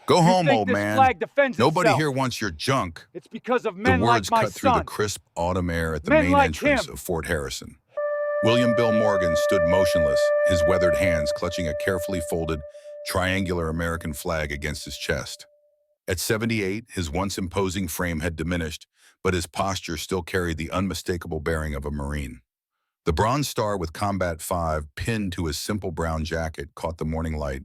Go You home, think old this man. flag defends Nobody itself. here wants your junk. It's because of The men like words my cut through the son. crisp autumn air at the Men main like entrance him. of Fort Harrison. William Bill Morgan stood motionless, his weathered hands clutching a carefully folded, triangular American flag against his chest. At 78, his once imposing frame had diminished, but his posture still carried the unmistakable bearing of a Marine. The bronze star with Combat 5 pinned to his simple brown jacket caught the morning light,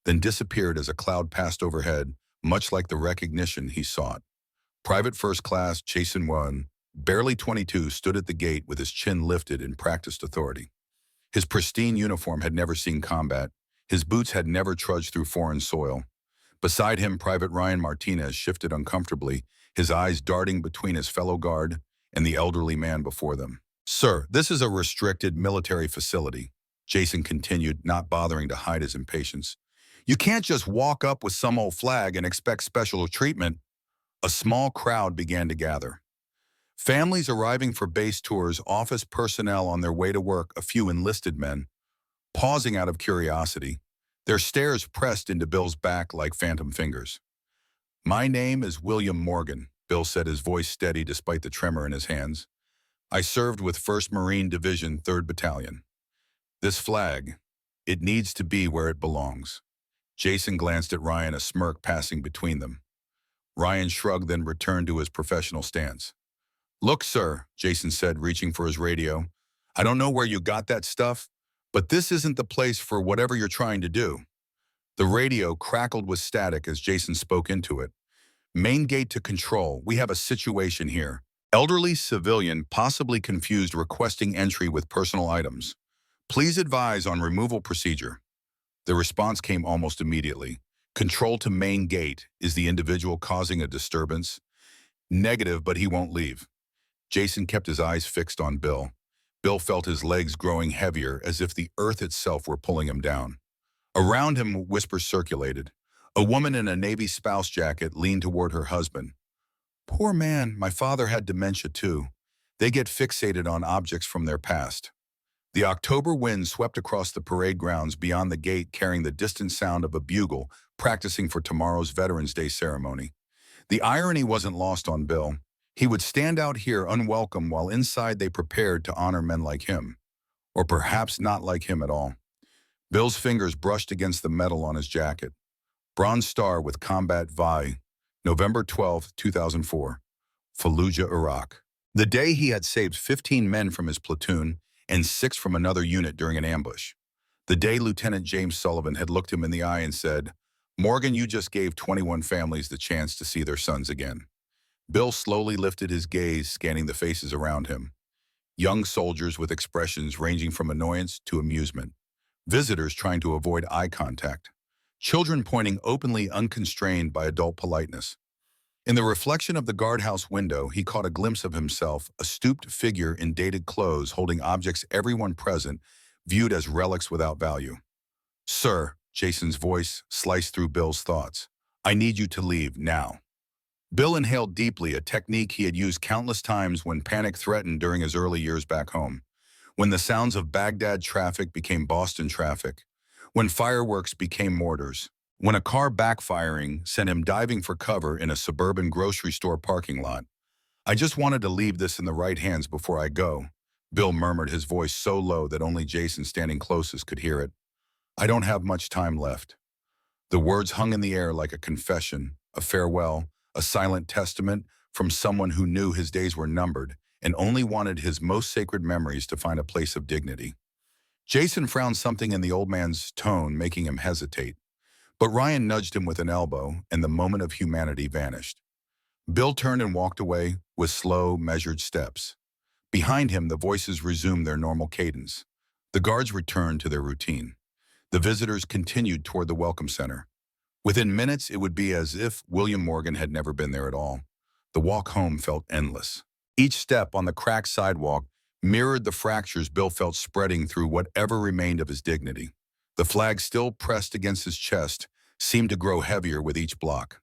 then disappeared as a cloud passed overhead, much like the recognition he sought. Private First Class Jason 1, barely 22, stood at the gate with his chin lifted in practiced authority. His pristine uniform had never seen combat. His boots had never trudged through foreign soil. Beside him, Private Ryan Martinez shifted uncomfortably, his eyes darting between his fellow guard and the elderly man before them. "Sir, this is a restricted military facility," Jason continued, not bothering to hide his impatience. "You can't just walk up with some old flag and expect special treatment." A small crowd began to gather. Families arriving for base tours, office personnel on their way to work, a few enlisted men, pausing out of curiosity, their stares pressed into Bill's back like phantom fingers. "My name is William Morgan," Bill said, his voice steady despite the tremor in his hands. "I served with 1st Marine Division, 3rd Battalion. This flag, it needs to be where it belongs." Jason glanced at Ryan, a smirk passing between them. Ryan shrugged, then returned to his professional stance. "Look, sir," Jason said, reaching for his radio. "I don't know where you got that stuff, but this isn't the place for whatever you're trying to do." The radio crackled with static as Jason spoke into it. "Main gate to control. We have a situation here. Elderly civilian, possibly confused, requesting entry with personal items. Please advise on removal procedure." The response came almost immediately. "Control to main gate. Is the individual causing a disturbance?" "Negative, but he won't leave." Jason kept his eyes fixed on Bill. Bill felt his legs growing heavier, as if the earth itself were pulling him down. Around him, whispers circulated. A woman in a Navy spouse jacket leaned toward her husband. "Poor man, my father had dementia too. They get fixated on objects from their past." The October wind swept across the parade grounds beyond the gate, carrying the distant sound of a bugle practicing for tomorrow's Veterans Day ceremony. The irony wasn't lost on Bill. He would stand out here unwelcome while inside they prepared to honor men like him. Or perhaps not like him at all. Bill's fingers brushed against the metal on his jacket. Bronze Star with Combat Vi, November 12, 2004, Fallujah, Iraq. The day he had saved 15 men from his platoon and 6 from another unit during an ambush. The day Lieutenant James Sullivan had looked him in the eye and said, "Morgan, you just gave 21 families the chance to see their sons again." Bill slowly lifted his gaze, scanning the faces around him. Young soldiers with expressions ranging from annoyance to amusement. Visitors trying to avoid eye contact. Children pointing openly, unconstrained by adult politeness. In the reflection of the guardhouse window, he caught a glimpse of himself, a stooped figure in dated clothes holding objects everyone present viewed as relics without value. "Sir," Jason's voice sliced through Bill's thoughts, "I need you to leave now." Bill inhaled deeply, a technique he had used countless times when panic threatened during his early years back home. When the sounds of Baghdad traffic became Boston traffic. When fireworks became mortars. When a car backfiring sent him diving for cover in a suburban grocery store parking lot. "I just wanted to leave this in the right hands before I go," Bill murmured, his voice so low that only Jason standing closest could hear it. "I don't have much time left." The words hung in the air like a confession, a farewell, a silent testament from someone who knew his days were numbered and only wanted his most sacred memories to find a place of dignity. Jason frowned, something in the old man's tone making him hesitate. But Ryan nudged him with an elbow, and the moment of humanity vanished. Bill turned and walked away with slow, measured steps. Behind him, the voices resumed their normal cadence. The guards returned to their routine. The visitors continued toward the welcome center. Within minutes, it would be as if William Morgan had never been there at all. The walk home felt endless. Each step on the cracked sidewalk mirrored the fractures Bill felt spreading through whatever remained of his dignity. The flag still pressed against his chest seemed to grow heavier with each block.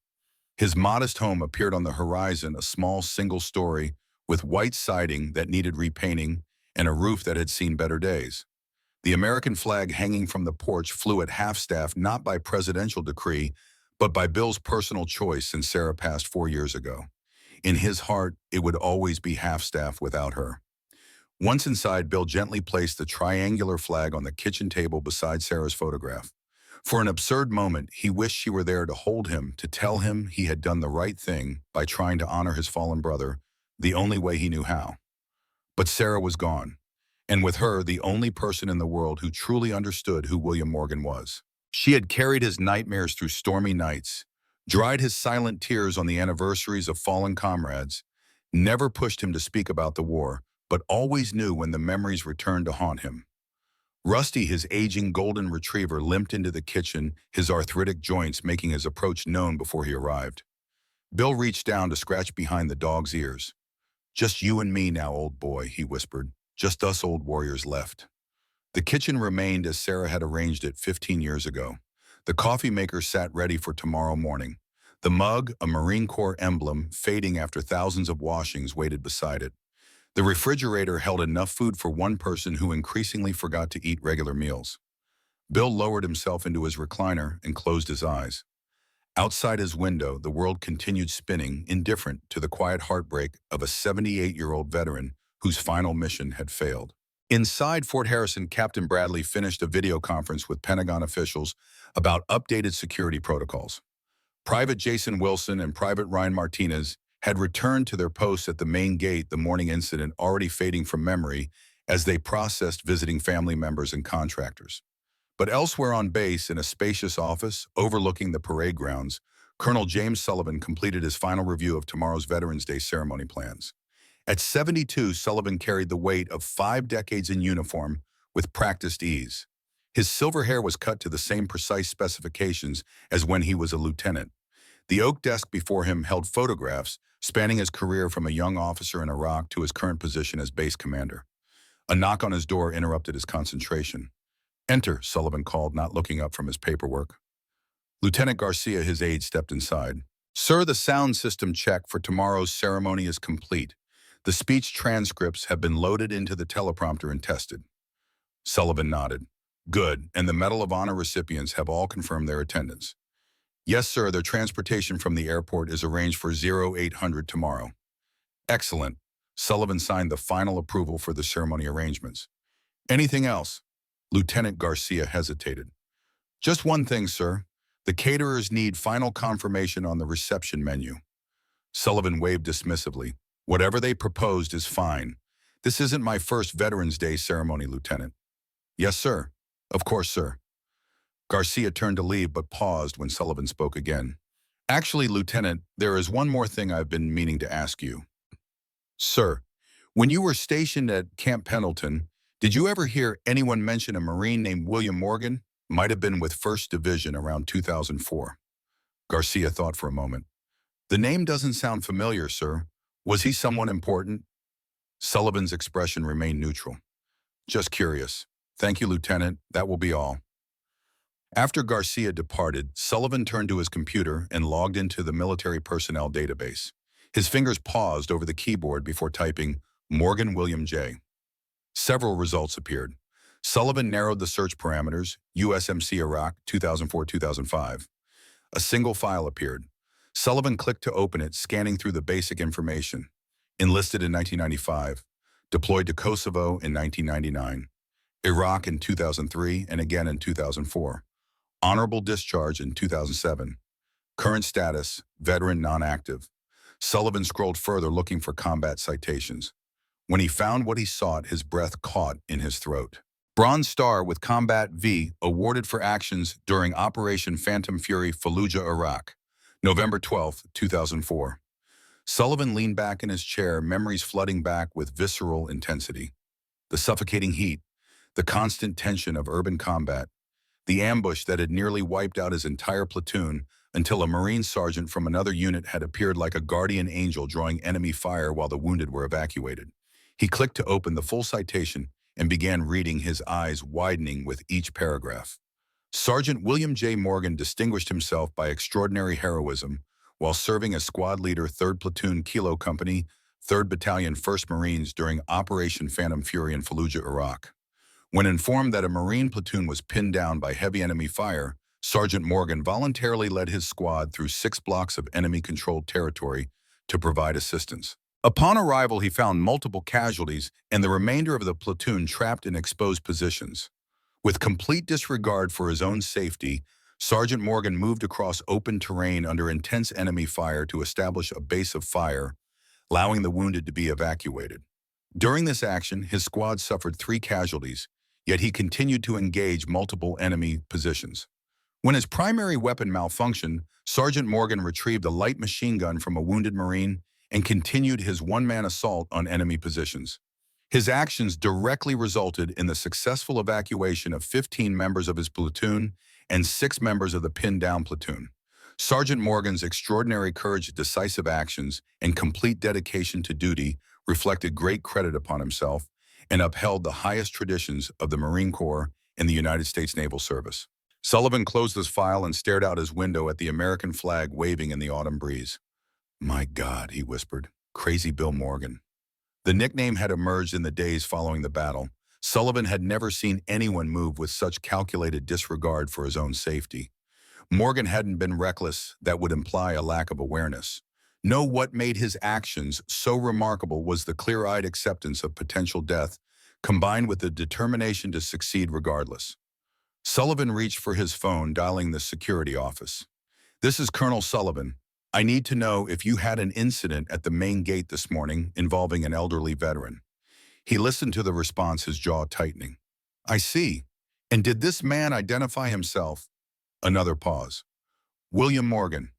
His modest home appeared on the horizon, a small single story with white siding that needed repainting and a roof that had seen better days. The American flag hanging from the porch flew at half-staff, not by presidential decree, but by Bill's personal choice since Sarah passed 4 years ago. In his heart, it would always be half-staff without her. Once inside, Bill gently placed the triangular flag on the kitchen table beside Sarah's photograph. For an absurd moment, he wished she were there to hold him, to tell him he had done the right thing by trying to honor his fallen brother, the only way he knew how. But Sarah was gone, and with her, the only person in the world who truly understood who William Morgan was. She had carried his nightmares through stormy nights, dried his silent tears on the anniversaries of fallen comrades, never pushed him to speak about the war, but always knew when the memories returned to haunt him. Rusty, his aging golden retriever, limped into the kitchen, his arthritic joints making his approach known before he arrived. Bill reached down to scratch behind the dog's ears. "Just you and me now, old boy," he whispered. "Just us old warriors left." The kitchen remained as Sarah had arranged it 15 years ago. The coffee maker sat ready for tomorrow morning. The mug, a Marine Corps emblem, fading after thousands of washings, waited beside it. The refrigerator held enough food for one person who increasingly forgot to eat regular meals. Bill lowered himself into his recliner and closed his eyes. Outside his window, the world continued spinning, indifferent to the quiet heartbreak of a 78-year-old veteran whose final mission had failed. Inside Fort Harrison, Captain Bradley finished a video conference with Pentagon officials about updated security protocols. Private Jason Wilson and Private Ryan Martinez had returned to their posts at the main gate, the morning incident already fading from memory as they processed visiting family members and contractors. But elsewhere on base, in a spacious office overlooking the parade grounds, Colonel James Sullivan completed his final review of tomorrow's Veterans Day ceremony plans. At 72, Sullivan carried the weight of 5 decades in uniform with practiced ease. His silver hair was cut to the same precise specifications as when he was a lieutenant. The oak desk before him held photographs spanning his career from a young officer in Iraq to his current position as base commander. A knock on his door interrupted his concentration. "Enter," Sullivan called, not looking up from his paperwork. Lieutenant Garcia, his aide, stepped inside. "Sir, the sound system check for tomorrow's ceremony is complete. The speech transcripts have been loaded into the teleprompter and tested." Sullivan nodded. "Good, and the Medal of Honor recipients have all confirmed their attendance." "Yes, sir, their transportation from the airport is arranged for 0800 tomorrow." "Excellent." Sullivan signed the final approval for the ceremony arrangements. "Anything else?" Lieutenant Garcia hesitated. "Just one thing, sir. The caterers need final confirmation on the reception menu." Sullivan waved dismissively. "Whatever they proposed is fine. This isn't my first Veterans Day ceremony, Lieutenant." "Yes, sir. Of course, sir." Garcia turned to leave but paused when Sullivan spoke again. "Actually, Lieutenant, there is one more thing I've been meaning to ask you." "Sir, when you were stationed at Camp Pendleton, did you ever hear anyone mention a Marine named William Morgan? Might have been with 1st Division around 2004. Garcia thought for a moment. "The name doesn't sound familiar, sir. Was he someone important?" Sullivan's expression remained neutral. "Just curious. Thank you, Lieutenant. That will be all." After Garcia departed, Sullivan turned to his computer and logged into the military personnel database. His fingers paused over the keyboard before typing Morgan William J. Several results appeared. Sullivan narrowed the search parameters, USMC Iraq 2004-2005. A single file appeared. Sullivan clicked to open it, scanning through the basic information. Enlisted in 1995, deployed to Kosovo in 1999, Iraq in 2003 and again in 2004. Honorable discharge in 2007. Current status, veteran non-active. Sullivan scrolled further looking for combat citations. When he found what he sought, his breath caught in his throat. Bronze Star with Combat V awarded for actions during Operation Phantom Fury, Fallujah, Iraq. November 12, 2004. Sullivan leaned back in his chair, memories flooding back with visceral intensity. The suffocating heat, the constant tension of urban combat, the ambush that had nearly wiped out his entire platoon until a Marine sergeant from another unit had appeared like a guardian angel drawing enemy fire while the wounded were evacuated. He clicked to open the full citation and began reading, his eyes widening with each paragraph. Sergeant William J. Morgan distinguished himself by extraordinary heroism while serving as squad leader 3rd Platoon Kilo Company, 3rd Battalion 1st Marines during Operation Phantom Fury in Fallujah, Iraq. When informed that a Marine platoon was pinned down by heavy enemy fire, Sergeant Morgan voluntarily led his squad through 6 blocks of enemy-controlled territory to provide assistance. Upon arrival, he found multiple casualties and the remainder of the platoon trapped in exposed positions. With complete disregard for his own safety, Sergeant Morgan moved across open terrain under intense enemy fire to establish a base of fire, allowing the wounded to be evacuated. During this action, his squad suffered 3 casualties, yet he continued to engage multiple enemy positions. When his primary weapon malfunctioned, Sergeant Morgan retrieved a light machine gun from a wounded Marine and continued his one-man assault on enemy positions. His actions directly resulted in the successful evacuation of 15 members of his platoon and 6 members of the pinned-down platoon. Sergeant Morgan's extraordinary courage, decisive actions, and complete dedication to duty reflected great credit upon himself and upheld the highest traditions of the Marine Corps and the United States Naval Service. Sullivan closed his file and stared out his window at the American flag waving in the autumn breeze. "My God," he whispered, "Crazy Bill Morgan." The nickname had emerged in the days following the battle. Sullivan had never seen anyone move with such calculated disregard for his own safety. Morgan hadn't been reckless, that would imply a lack of awareness. No, what made his actions so remarkable was the clear-eyed acceptance of potential death, combined with the determination to succeed regardless. Sullivan reached for his phone, dialing the security office. "This is Colonel Sullivan. I need to know if you had an incident at the main gate this morning involving an elderly veteran." He listened to the response, his jaw tightening. "I see. And did this man identify himself?" Another pause. "William Morgan.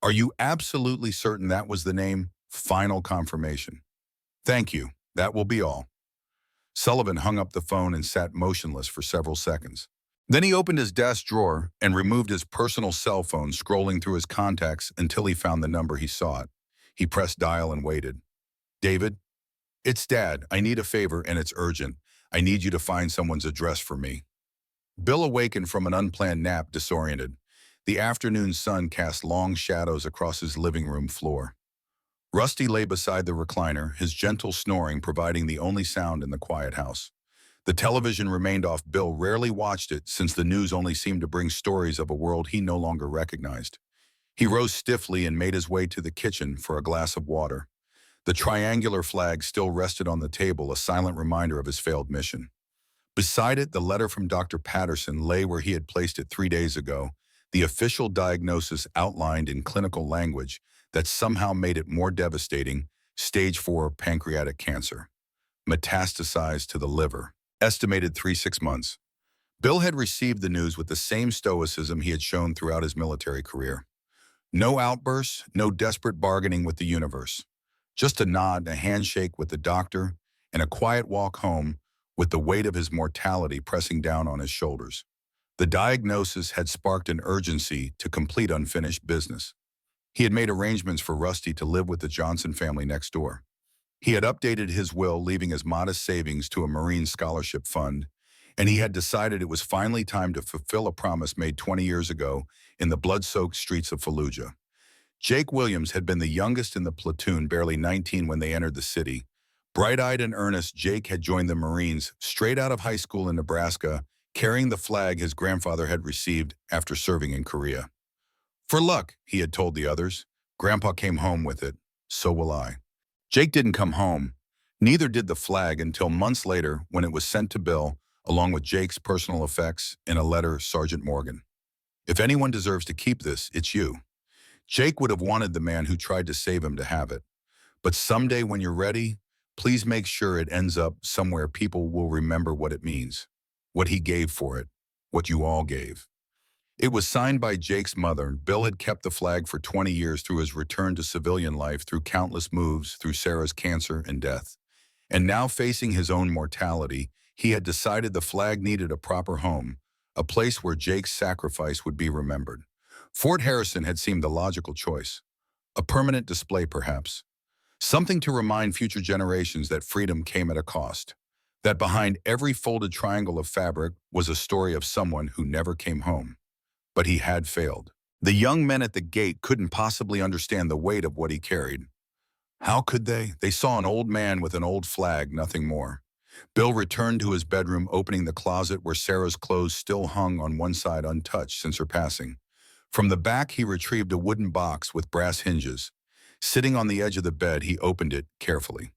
Are you absolutely certain that was the name?" Final confirmation. "Thank you. That will be all." Sullivan hung up the phone and sat motionless for several seconds. Then he opened his desk drawer and removed his personal cell phone, scrolling through his contacts until he found the number he sought. He pressed dial and waited. "David? It's Dad. I need a favor and it's urgent. I need you to find someone's address for me." Bill awakened from an unplanned nap, disoriented. The afternoon sun cast long shadows across his living room floor. Rusty lay beside the recliner, his gentle snoring providing the only sound in the quiet house. The television remained off. Bill rarely watched it since the news only seemed to bring stories of a world he no longer recognized. He rose stiffly and made his way to the kitchen for a glass of water. The triangular flag still rested on the table, a silent reminder of his failed mission. Beside it, the letter from Dr. Patterson lay where he had placed it 3 days ago, the official diagnosis outlined in clinical language that somehow made it more devastating: stage 4 pancreatic cancer, metastasized to the liver, estimated 3-6 months. Bill had received the news with the same stoicism he had shown throughout his military career. No outbursts, no desperate bargaining with the universe. Just a nod, a handshake with the doctor, and a quiet walk home with the weight of his mortality pressing down on his shoulders. The diagnosis had sparked an urgency to complete unfinished business. He had made arrangements for Rusty to live with the Johnson family next door. He had updated his will, leaving his modest savings to a Marine scholarship fund, and he had decided it was finally time to fulfill a promise made 20 years ago in the blood-soaked streets of Fallujah. Jake Williams had been the youngest in the platoon, barely 19 when they entered the city. Bright-eyed and earnest, Jake had joined the Marines straight out of high school in Nebraska, carrying the flag his grandfather had received after serving in Korea. "For luck," he had told the others. "Grandpa came home with it. So will I." Jake didn't come home. Neither did the flag until months later when it was sent to Bill, along with Jake's personal effects in a letter. "Sergeant Morgan, if anyone deserves to keep this, it's you." Jake would have wanted the man who tried to save him to have it. "But someday when you're ready, please make sure it ends up somewhere people will remember what it means, what he gave for it, what you all gave." It was signed by Jake's mother. Bill had kept the flag for 20 years through his return to civilian life, through countless moves, through Sarah's cancer and death. And now, facing his own mortality, he had decided the flag needed a proper home, a place where Jake's sacrifice would be remembered. Fort Harrison had seemed the logical choice. A permanent display, perhaps. Something to remind future generations that freedom came at a cost. That behind every folded triangle of fabric was a story of someone who never came home. But he had failed. The young men at the gate couldn't possibly understand the weight of what he carried. How could they? They saw an old man with an old flag, nothing more. Bill returned to his bedroom, opening the closet where Sarah's clothes still hung on one side untouched since her passing. From the back, he retrieved a wooden box with brass hinges. Sitting on the edge of the bed, he opened it carefully.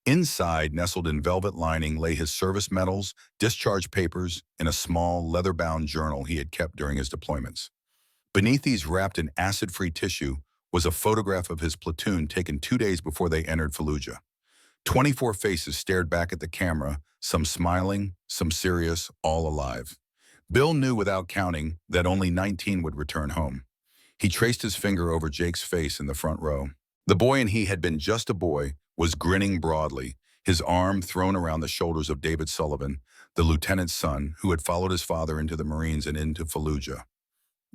Inside, nestled in velvet lining, lay his service medals, discharge papers, and a small, leather-bound journal he had kept during his deployments. Beneath these, wrapped in acid-free tissue, was a photograph of his platoon taken 2 days before they entered Fallujah. 24 faces stared back at the camera, some smiling, some serious, all alive. Bill knew without counting that only 19 would return home. He traced his finger over Jake's face in the front row. The boy, and he had been just a boy, was grinning broadly, his arm thrown around the shoulders of David Sullivan, the lieutenant's son, who had followed his father into the Marines and into Fallujah.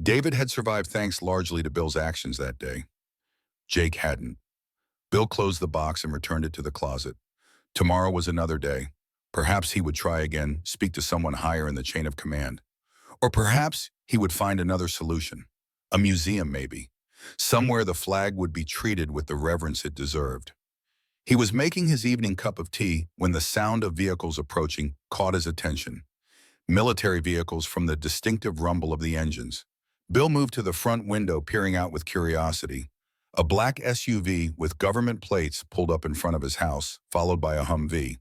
David had survived thanks largely to Bill's actions that day. Jake hadn't. Bill closed the box and returned it to the closet. Tomorrow was another day. Perhaps he would try again, speak to someone higher in the chain of command. Or perhaps he would find another solution. A museum, maybe. Somewhere the flag would be treated with the reverence it deserved. He was making his evening cup of tea when the sound of vehicles approaching caught his attention. Military vehicles, from the distinctive rumble of the engines. Bill moved to the front window, peering out with curiosity. A black SUV with government plates pulled up in front of his house, followed by a Humvee.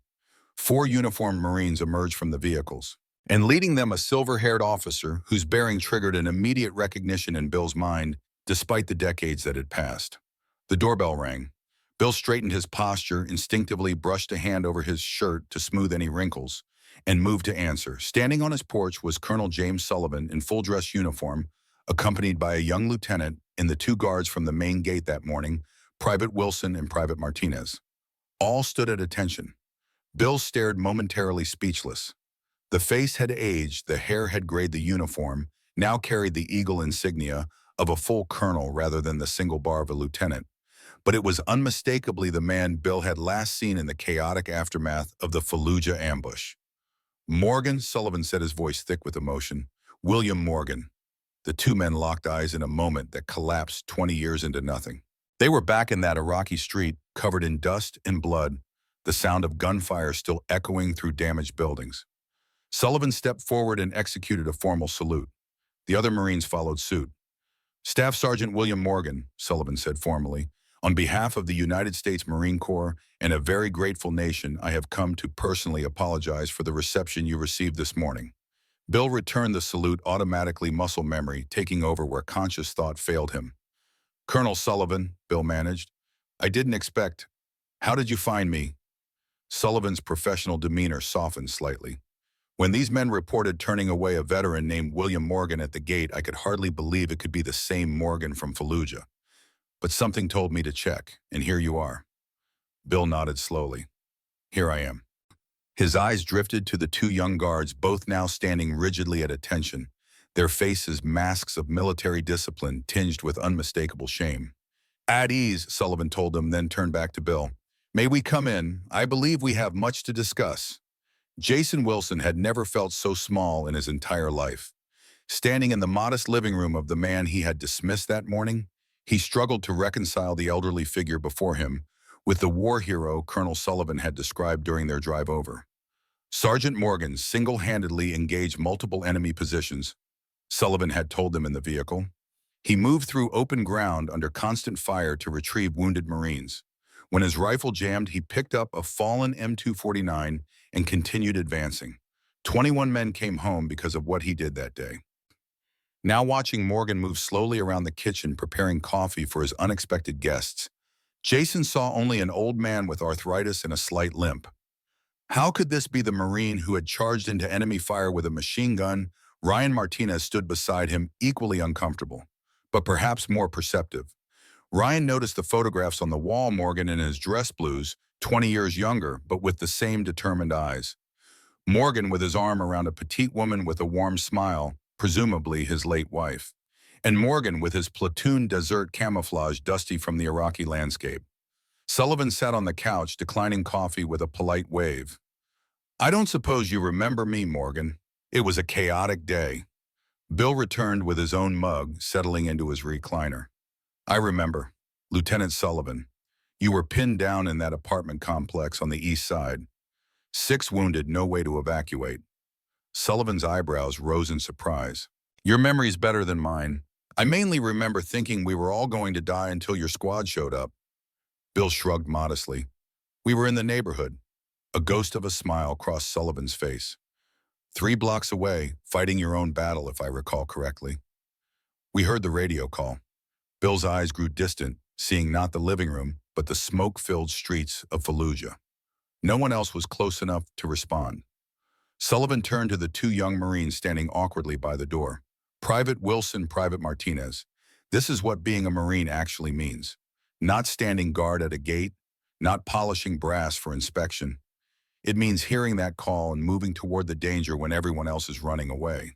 4 uniformed Marines emerged from the vehicles, and leading them a silver-haired officer whose bearing triggered an immediate recognition in Bill's mind, despite the decades that had passed. The doorbell rang. Bill straightened his posture, instinctively brushed a hand over his shirt to smooth any wrinkles, and moved to answer. Standing on his porch was Colonel James Sullivan in full-dress uniform, accompanied by a young lieutenant and the 2 guards from the main gate that morning, Private Wilson and Private Martinez. All stood at attention. Bill stared, momentarily speechless. The face had aged, the hair had grayed, the uniform now carried the eagle insignia of a full colonel rather than the single bar of a lieutenant. But it was unmistakably the man Bill had last seen in the chaotic aftermath of the Fallujah ambush. "Morgan," Sullivan said, his voice thick with emotion. "William Morgan." The 2 men locked eyes in a moment that collapsed 20 years into nothing. They were back in that Iraqi street, covered in dust and blood, the sound of gunfire still echoing through damaged buildings. Sullivan stepped forward and executed a formal salute. The other Marines followed suit. "Staff Sergeant William Morgan," Sullivan said formally, "on behalf of the United States Marine Corps and a very grateful nation, I have come to personally apologize for the reception you received this morning." Bill returned the salute, automatically, muscle memory taking over where conscious thought failed him. "Colonel Sullivan," Bill managed, "I didn't expect. How did you find me?" Sullivan's professional demeanor softened slightly. "When these men reported turning away a veteran named William Morgan at the gate, I could hardly believe it could be the same Morgan from Fallujah. But something told me to check, and here you are." Bill nodded slowly. "Here I am." His eyes drifted to the 2 young guards, both now standing rigidly at attention, their faces masks of military discipline tinged with unmistakable shame. "At ease," Sullivan told them, then turned back to Bill. "May we come in? I believe we have much to discuss." Jason Wilson had never felt so small in his entire life. Standing in the modest living room of the man he had dismissed that morning, he struggled to reconcile the elderly figure before him with the war hero Colonel Sullivan had described during their drive over. Sergeant Morgan single-handedly engaged multiple enemy positions, Sullivan had told them in the vehicle. He moved through open ground under constant fire to retrieve wounded Marines. When his rifle jammed, he picked up a fallen M249 and continued advancing. 21 men came home because of what he did that day. Now, watching Morgan move slowly around the kitchen preparing coffee for his unexpected guests, Jason saw only an old man with arthritis and a slight limp. How could this be the Marine who had charged into enemy fire with a machine gun? Ryan Martinez stood beside him, equally uncomfortable, but perhaps more perceptive. Ryan noticed the photographs on the wall, Morgan in his dress blues, 20 years younger, but with the same determined eyes. Morgan with his arm around a petite woman with a warm smile, presumably his late wife. And Morgan with his platoon desert camouflage dusty from the Iraqi landscape. Sullivan sat on the couch, declining coffee with a polite wave. "I don't suppose you remember me, Morgan. It was a chaotic day." Bill returned with his own mug, settling into his recliner. "I remember. Lieutenant Sullivan. You were pinned down in that apartment complex on the east side. 6 wounded, no way to evacuate. Sullivan's eyebrows rose in surprise. Your memory's better than mine. I mainly remember thinking we were all going to die until your squad showed up. Bill shrugged modestly. We were in the neighborhood. A ghost of a smile crossed Sullivan's face. 3 blocks away, fighting your own battle, if I recall correctly. We heard the radio call. Bill's eyes grew distant, seeing not the living room, but the smoke-filled streets of Fallujah. No one else was close enough to respond. Sullivan turned to the 2 young Marines standing awkwardly by the door. Private Wilson, Private Martinez. This is what being a Marine actually means. Not standing guard at a gate, not polishing brass for inspection. It means hearing that call and moving toward the danger when everyone else is running away.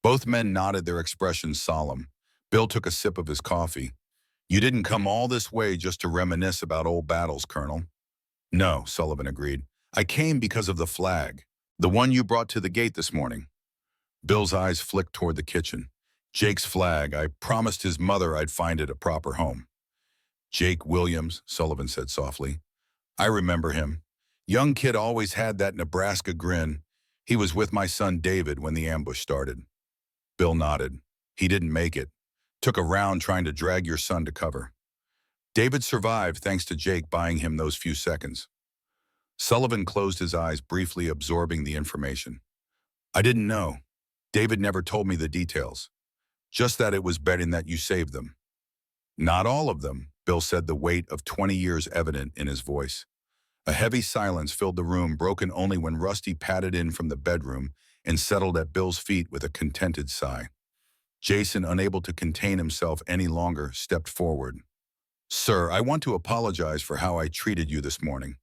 Both men nodded, their expressions solemn. Bill took a sip of his coffee. You didn't come all this way just to reminisce about old battles, Colonel. No, Sullivan agreed. I came because of the flag, the one you brought to the gate this morning. Bill's eyes flicked toward the kitchen. Jake's flag. I promised his mother I'd find it a proper home. Jake Williams, Sullivan said softly. I remember him. Young kid always had that Nebraska grin. He was with my son David when the ambush started. Bill nodded. He didn't make it. Took a round trying to drag your son to cover. David survived thanks to Jake buying him those few seconds. Sullivan closed his eyes, briefly absorbing the information. I didn't know. David never told me the details. Just that it was betting that you saved them. Not all of them, Bill said, the weight of 20 years evident in his voice. A heavy silence filled the room, broken only when Rusty padded in from the bedroom and settled at Bill's feet with a contented sigh. Jason, unable to contain himself any longer, stepped forward. Sir, I want to apologize for how I treated you this morning.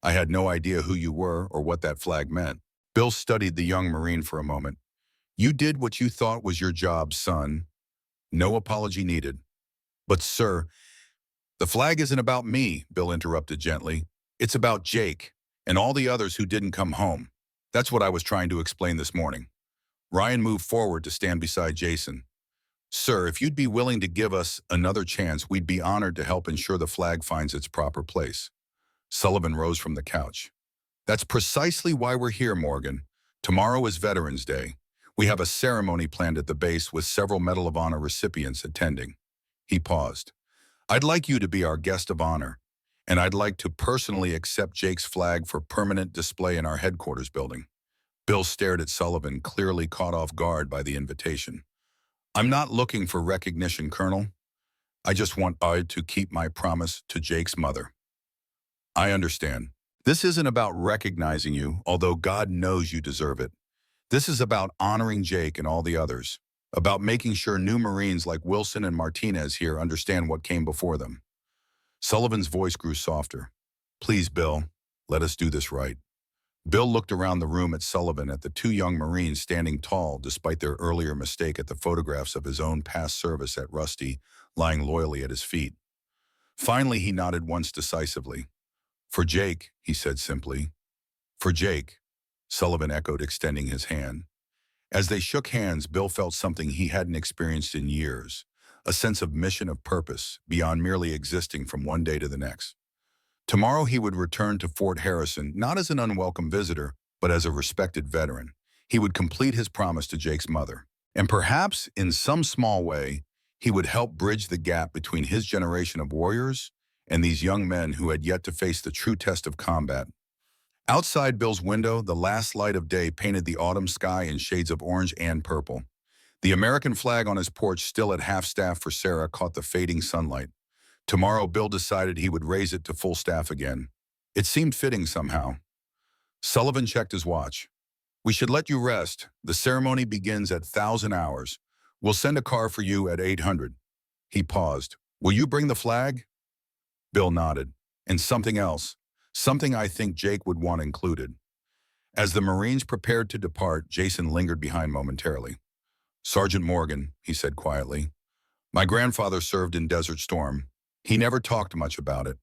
I had no idea who you were or what that flag meant. Bill studied the young Marine for a moment. You did what you thought was your job, son. No apology needed. But, sir, the flag isn't about me, Bill interrupted gently. It's about Jake and all the others who didn't come home. That's what I was trying to explain this morning. Ryan moved forward to stand beside Jason. Sir, if you'd be willing to give us another chance, we'd be honored to help ensure the flag finds its proper place. Sullivan rose from the couch. That's precisely why we're here, Morgan. Tomorrow is Veterans Day. We have a ceremony planned at the base with several Medal of Honor recipients attending. He paused. I'd like you to be our guest of honor, and I'd like to personally accept Jake's flag for permanent display in our headquarters building. Bill stared at Sullivan, clearly caught off guard by the invitation. I'm not looking for recognition, Colonel. I just want to keep my promise to Jake's mother. I understand. This isn't about recognizing you, although God knows you deserve it. This is about honoring Jake and all the others, about making sure new Marines like Wilson and Martinez here understand what came before them. Sullivan's voice grew softer. Please, Bill, let us do this right. Bill looked around the room at Sullivan, at the 2 young Marines standing tall despite their earlier mistake, at the photographs of his own past service at Rusty lying loyally at his feet. Finally, he nodded once decisively. For Jake, he said simply. For Jake, Sullivan echoed, extending his hand. As they shook hands, Bill felt something he hadn't experienced in years, a sense of mission, of purpose, beyond merely existing from one day to the next. Tomorrow he would return to Fort Harrison, not as an unwelcome visitor, but as a respected veteran. He would complete his promise to Jake's mother. And perhaps, in some small way, he would help bridge the gap between his generation of warriors and these young men who had yet to face the true test of combat. Outside Bill's window, the last light of day painted the autumn sky in shades of orange and purple. The American flag on his porch, still at half-staff for Sarah, caught the fading sunlight. Tomorrow, Bill decided he would raise it to full staff again. It seemed fitting somehow. Sullivan checked his watch. We should let you rest. The ceremony begins at 1,000 hours. We'll send a car for you at 800. He paused. Will you bring the flag? Bill nodded. And something else. Something I think Jake would want included. As the Marines prepared to depart, Jason lingered behind momentarily. Sergeant Morgan, he said quietly. My grandfather served in Desert Storm. He never talked much about it,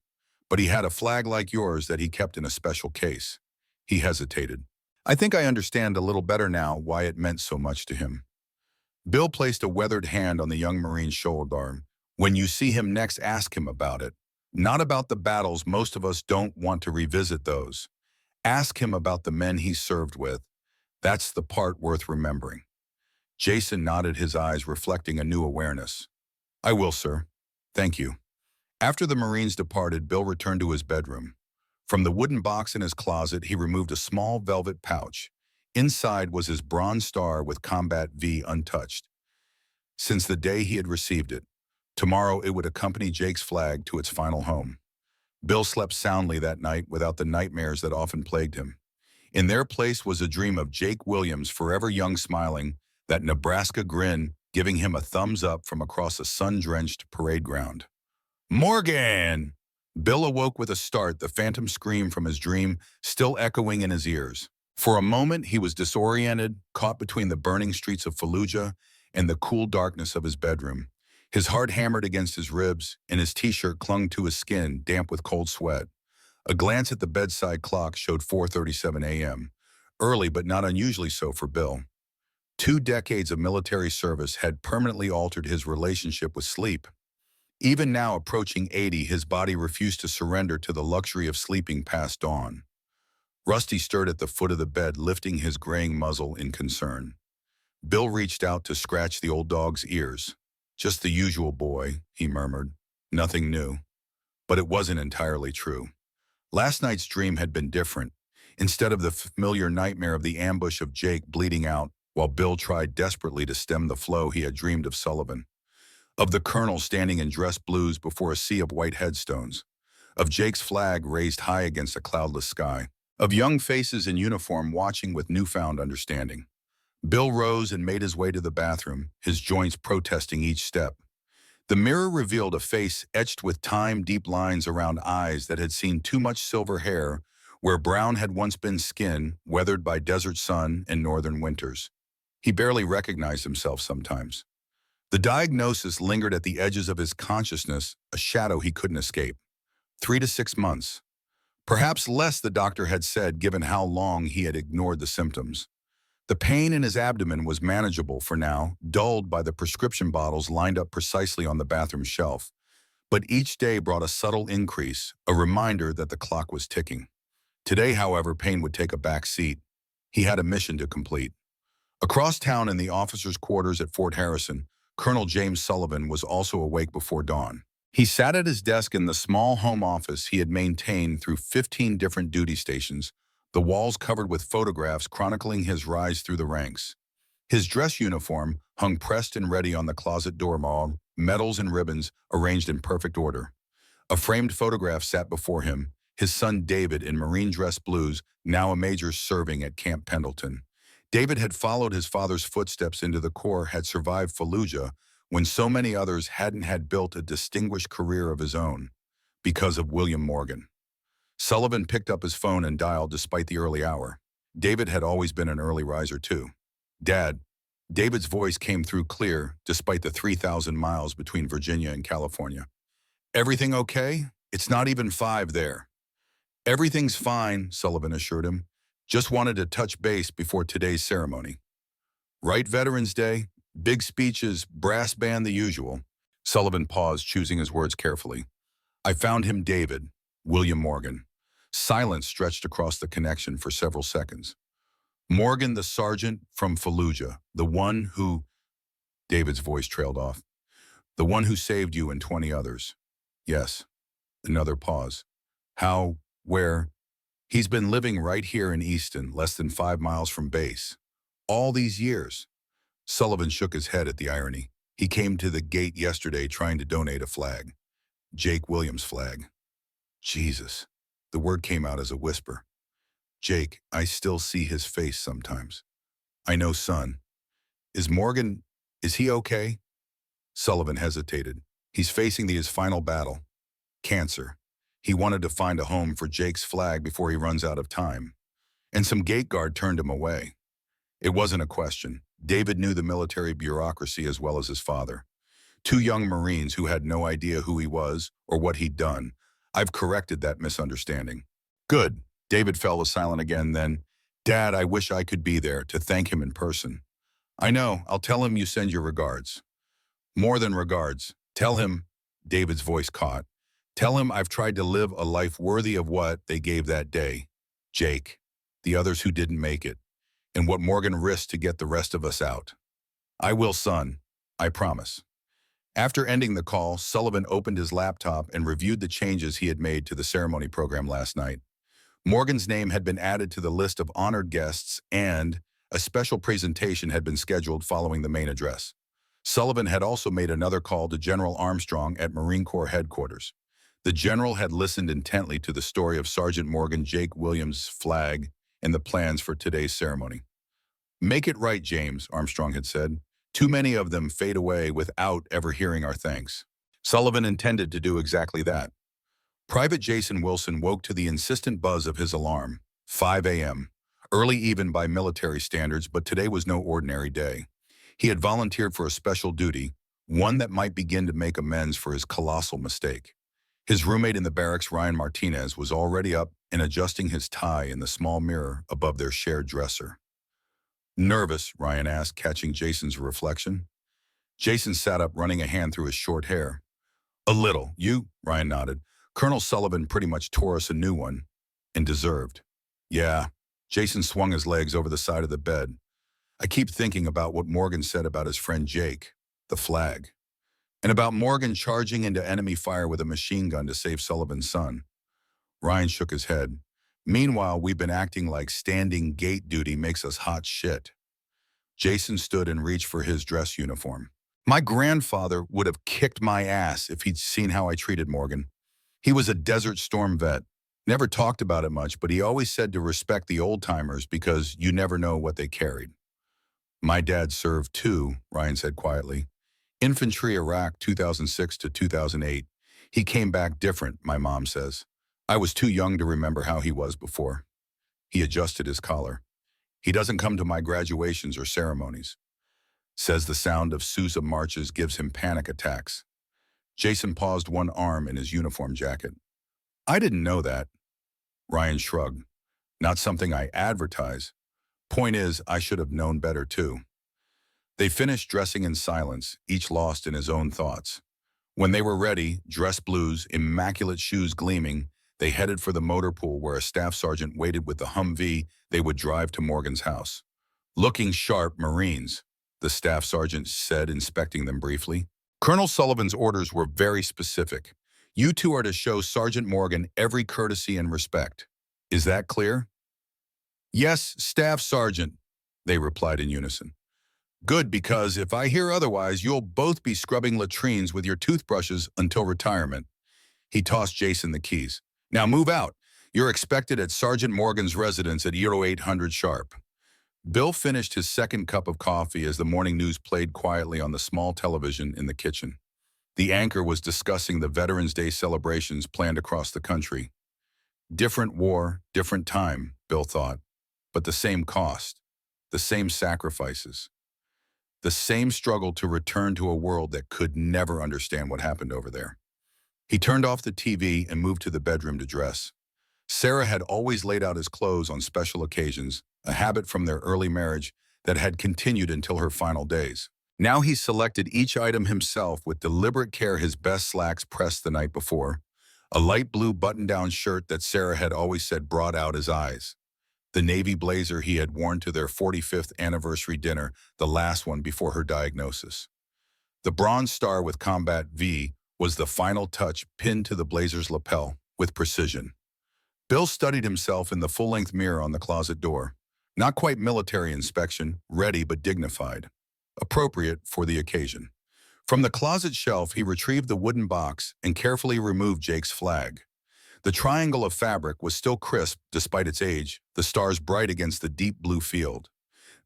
but he had a flag like yours that he kept in a special case. He hesitated. I think I understand a little better now why it meant so much to him. Bill placed a weathered hand on the young Marine's shoulder. When you see him next, ask him about it. Not about the battles. Most of us don't want to revisit those. Ask him about the men he served with. That's the part worth remembering. Jason nodded, his eyes reflecting a new awareness. I will, sir. Thank you. After the Marines departed, Bill returned to his bedroom. From the wooden box in his closet, he removed a small velvet pouch. Inside was his bronze star with Combat V untouched. Since the day he had received it, tomorrow it would accompany Jake's flag to its final home. Bill slept soundly that night without the nightmares that often plagued him. In their place was a dream of Jake Williams, forever young, smiling, that Nebraska grin giving him a thumbs up from across a sun-drenched parade ground. Morgan! Bill awoke with a start, the phantom scream from his dream still echoing in his ears. For a moment, he was disoriented, caught between the burning streets of Fallujah and the cool darkness of his bedroom. His heart hammered against his ribs, and his t-shirt clung to his skin, damp with cold sweat. A glance at the bedside clock showed 4:37 a.m., early but not unusually so for Bill. 2 decades of military service had permanently altered his relationship with sleep. Even now, approaching 80, his body refused to surrender to the luxury of sleeping past dawn. Rusty stirred at the foot of the bed, lifting his graying muzzle in concern. Bill reached out to scratch the old dog's ears. Just the usual, boy, he murmured. Nothing new. But it wasn't entirely true. Last night's dream had been different. Instead of the familiar nightmare of the ambush of Jake bleeding out while Bill tried desperately to stem the flow, he had dreamed of Sullivan. Of the colonel standing in dress blues before a sea of white headstones. Of Jake's flag raised high against a cloudless sky. Of young faces in uniform watching with newfound understanding. Bill rose and made his way to the bathroom, his joints protesting each step. The mirror revealed a face etched with time, deep lines around eyes that had seen too much silver hair where brown had once been skin, weathered by desert sun and northern winters. He barely recognized himself sometimes. The diagnosis lingered at the edges of his consciousness, a shadow he couldn't escape. 3 to 6 months. Perhaps less, the doctor had said, given how long he had ignored the symptoms. The pain in his abdomen was manageable for now, dulled by the prescription bottles lined up precisely on the bathroom shelf. But each day brought a subtle increase, a reminder that the clock was ticking. Today, however, pain would take a back seat. He had a mission to complete. Across town in the officers' quarters at Fort Harrison, Colonel James Sullivan was also awake before dawn. He sat at his desk in the small home office he had maintained through 15 different duty stations, the walls covered with photographs chronicling his rise through the ranks. His dress uniform hung pressed and ready on the closet door, medals and ribbons arranged in perfect order. A framed photograph sat before him, his son David in Marine dress blues, now a major serving at Camp Pendleton. David had followed his father's footsteps into the Corps, had survived Fallujah when so many others hadn't, had built a distinguished career of his own, because of William Morgan. Sullivan picked up his phone and dialed despite the early hour. David had always been an early riser too. Dad. David's voice came through clear, despite the 3,000 miles between Virginia and California. Everything okay? It's not even 5 there. Everything's fine, Sullivan assured him. Just wanted to touch base before today's ceremony. Right, Veterans Day? Big speeches, brass band, the usual. Sullivan paused, choosing his words carefully. I found him, David, William Morgan. Silence stretched across the connection for several seconds. Morgan, the sergeant from Fallujah, the one who... David's voice trailed off. The one who saved you and 20 others. Yes. Another pause. How? Where? He's been living right here in Easton, less than 5 miles from base. All these years. Sullivan shook his head at the irony. He came to the gate yesterday trying to donate a flag. Jake Williams' flag. Jesus. The word came out as a whisper. Jake, I still see his face sometimes. I know, son. Is he okay? Sullivan hesitated. He's facing his final battle. Cancer. He wanted to find a home for Jake's flag before he runs out of time. And some gate guard turned him away. It wasn't a question. David knew the military bureaucracy as well as his father. 2 young Marines who had no idea who he was or what he'd done. I've corrected that misunderstanding. Good. David fell silent again then. Dad, I wish I could be there to thank him in person. I know. I'll tell him you send your regards. More than regards. Tell him, David's voice caught. Tell him I've tried to live a life worthy of what they gave that day. Jake, the others who didn't make it, and what Morgan risked to get the rest of us out. I will, son. I promise. After ending the call, Sullivan opened his laptop and reviewed the changes he had made to the ceremony program last night. Morgan's name had been added to the list of honored guests and a special presentation had been scheduled following the main address. Sullivan had also made another call to General Armstrong at Marine Corps headquarters. The general had listened intently to the story of Sergeant Morgan Jake Williams' flag and the plans for today's ceremony. Make it right, James, Armstrong had said. Too many of them fade away without ever hearing our thanks. Sullivan intended to do exactly that. Private Jason Wilson woke to the insistent buzz of his alarm. 5 a.m. Early even by military standards, but today was no ordinary day. He had volunteered for a special duty, one that might begin to make amends for his colossal mistake. His roommate in the barracks, Ryan Martinez, was already up and adjusting his tie in the small mirror above their shared dresser. Nervous, Ryan asked, catching Jason's reflection. Jason sat up, running a hand through his short hair. A little. You? Ryan nodded. Colonel Sullivan pretty much tore us a new one, and deserved. Yeah. Jason swung his legs over the side of the bed. I keep thinking about what Morgan said about his friend Jake, the flag, and about Morgan charging into enemy fire with a machine gun to save Sullivan's son. Ryan shook his head. Meanwhile, we've been acting like standing gate duty makes us hot shit. Jason stood and reached for his dress uniform. My grandfather would have kicked my ass if he'd seen how I treated Morgan. He was a Desert Storm vet. Never talked about it much, but he always said to respect the old-timers because you never know what they carried. My dad served too, Ryan said quietly. Infantry Iraq 2006 to 2008. He came back different, my mom says. I was too young to remember how he was before. He adjusted his collar. He doesn't come to my graduations or ceremonies. Says the sound of Sousa marches gives him panic attacks. Jason paused one arm in his uniform jacket. I didn't know that. Ryan shrugged. Not something I advertise. Point is, I should have known better too. They finished dressing in silence, each lost in his own thoughts. When they were ready, dress blues, immaculate shoes gleaming, they headed for the motor pool where a staff sergeant waited with the Humvee they would drive to Morgan's house. Looking sharp, Marines, the staff sergeant said, inspecting them briefly. Colonel Sullivan's orders were very specific. You two are to show Sergeant Morgan every courtesy and respect. Is that clear? Yes, Staff Sergeant, they replied in unison. Good, because if I hear otherwise, you'll both be scrubbing latrines with your toothbrushes until retirement. He tossed Jason the keys. Now move out. You're expected at Sergeant Morgan's residence at 0800 sharp. Bill finished his second cup of coffee as the morning news played quietly on the small television in the kitchen. The anchor was discussing the Veterans Day celebrations planned across the country. Different war, different time, Bill thought, but the same cost, the same sacrifices, the same struggle to return to a world that could never understand what happened over there. He turned off the TV and moved to the bedroom to dress. Sarah had always laid out his clothes on special occasions, a habit from their early marriage that had continued until her final days. Now he selected each item himself with deliberate care, his best slacks pressed the night before, a light blue button-down shirt that Sarah had always said brought out his eyes, the navy blazer he had worn to their 45th anniversary dinner, the last one before her diagnosis. The bronze star with Combat V was the final touch pinned to the blazer's lapel with precision. Bill studied himself in the full-length mirror on the closet door. Not quite military inspection, ready but dignified. Appropriate for the occasion. From the closet shelf, he retrieved the wooden box and carefully removed Jake's flag. The triangle of fabric was still crisp despite its age, the stars bright against the deep blue field.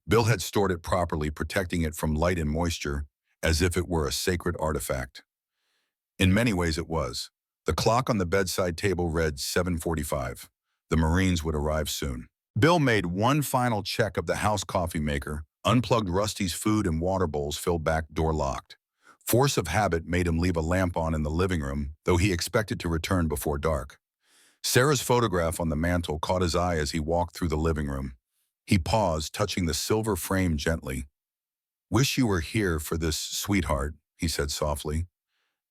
Bill had stored it properly, protecting it from light and moisture, as if it were a sacred artifact. In many ways it was. The clock on the bedside table read 7:45. The Marines would arrive soon. Bill made one final check of the house coffee maker, unplugged Rusty's food and water bowls filled back door locked. Force of habit made him leave a lamp on in the living room, though he expected to return before dark. Sarah's photograph on the mantel caught his eye as he walked through the living room. He paused, touching the silver frame gently. Wish you were here for this, sweetheart, he said softly.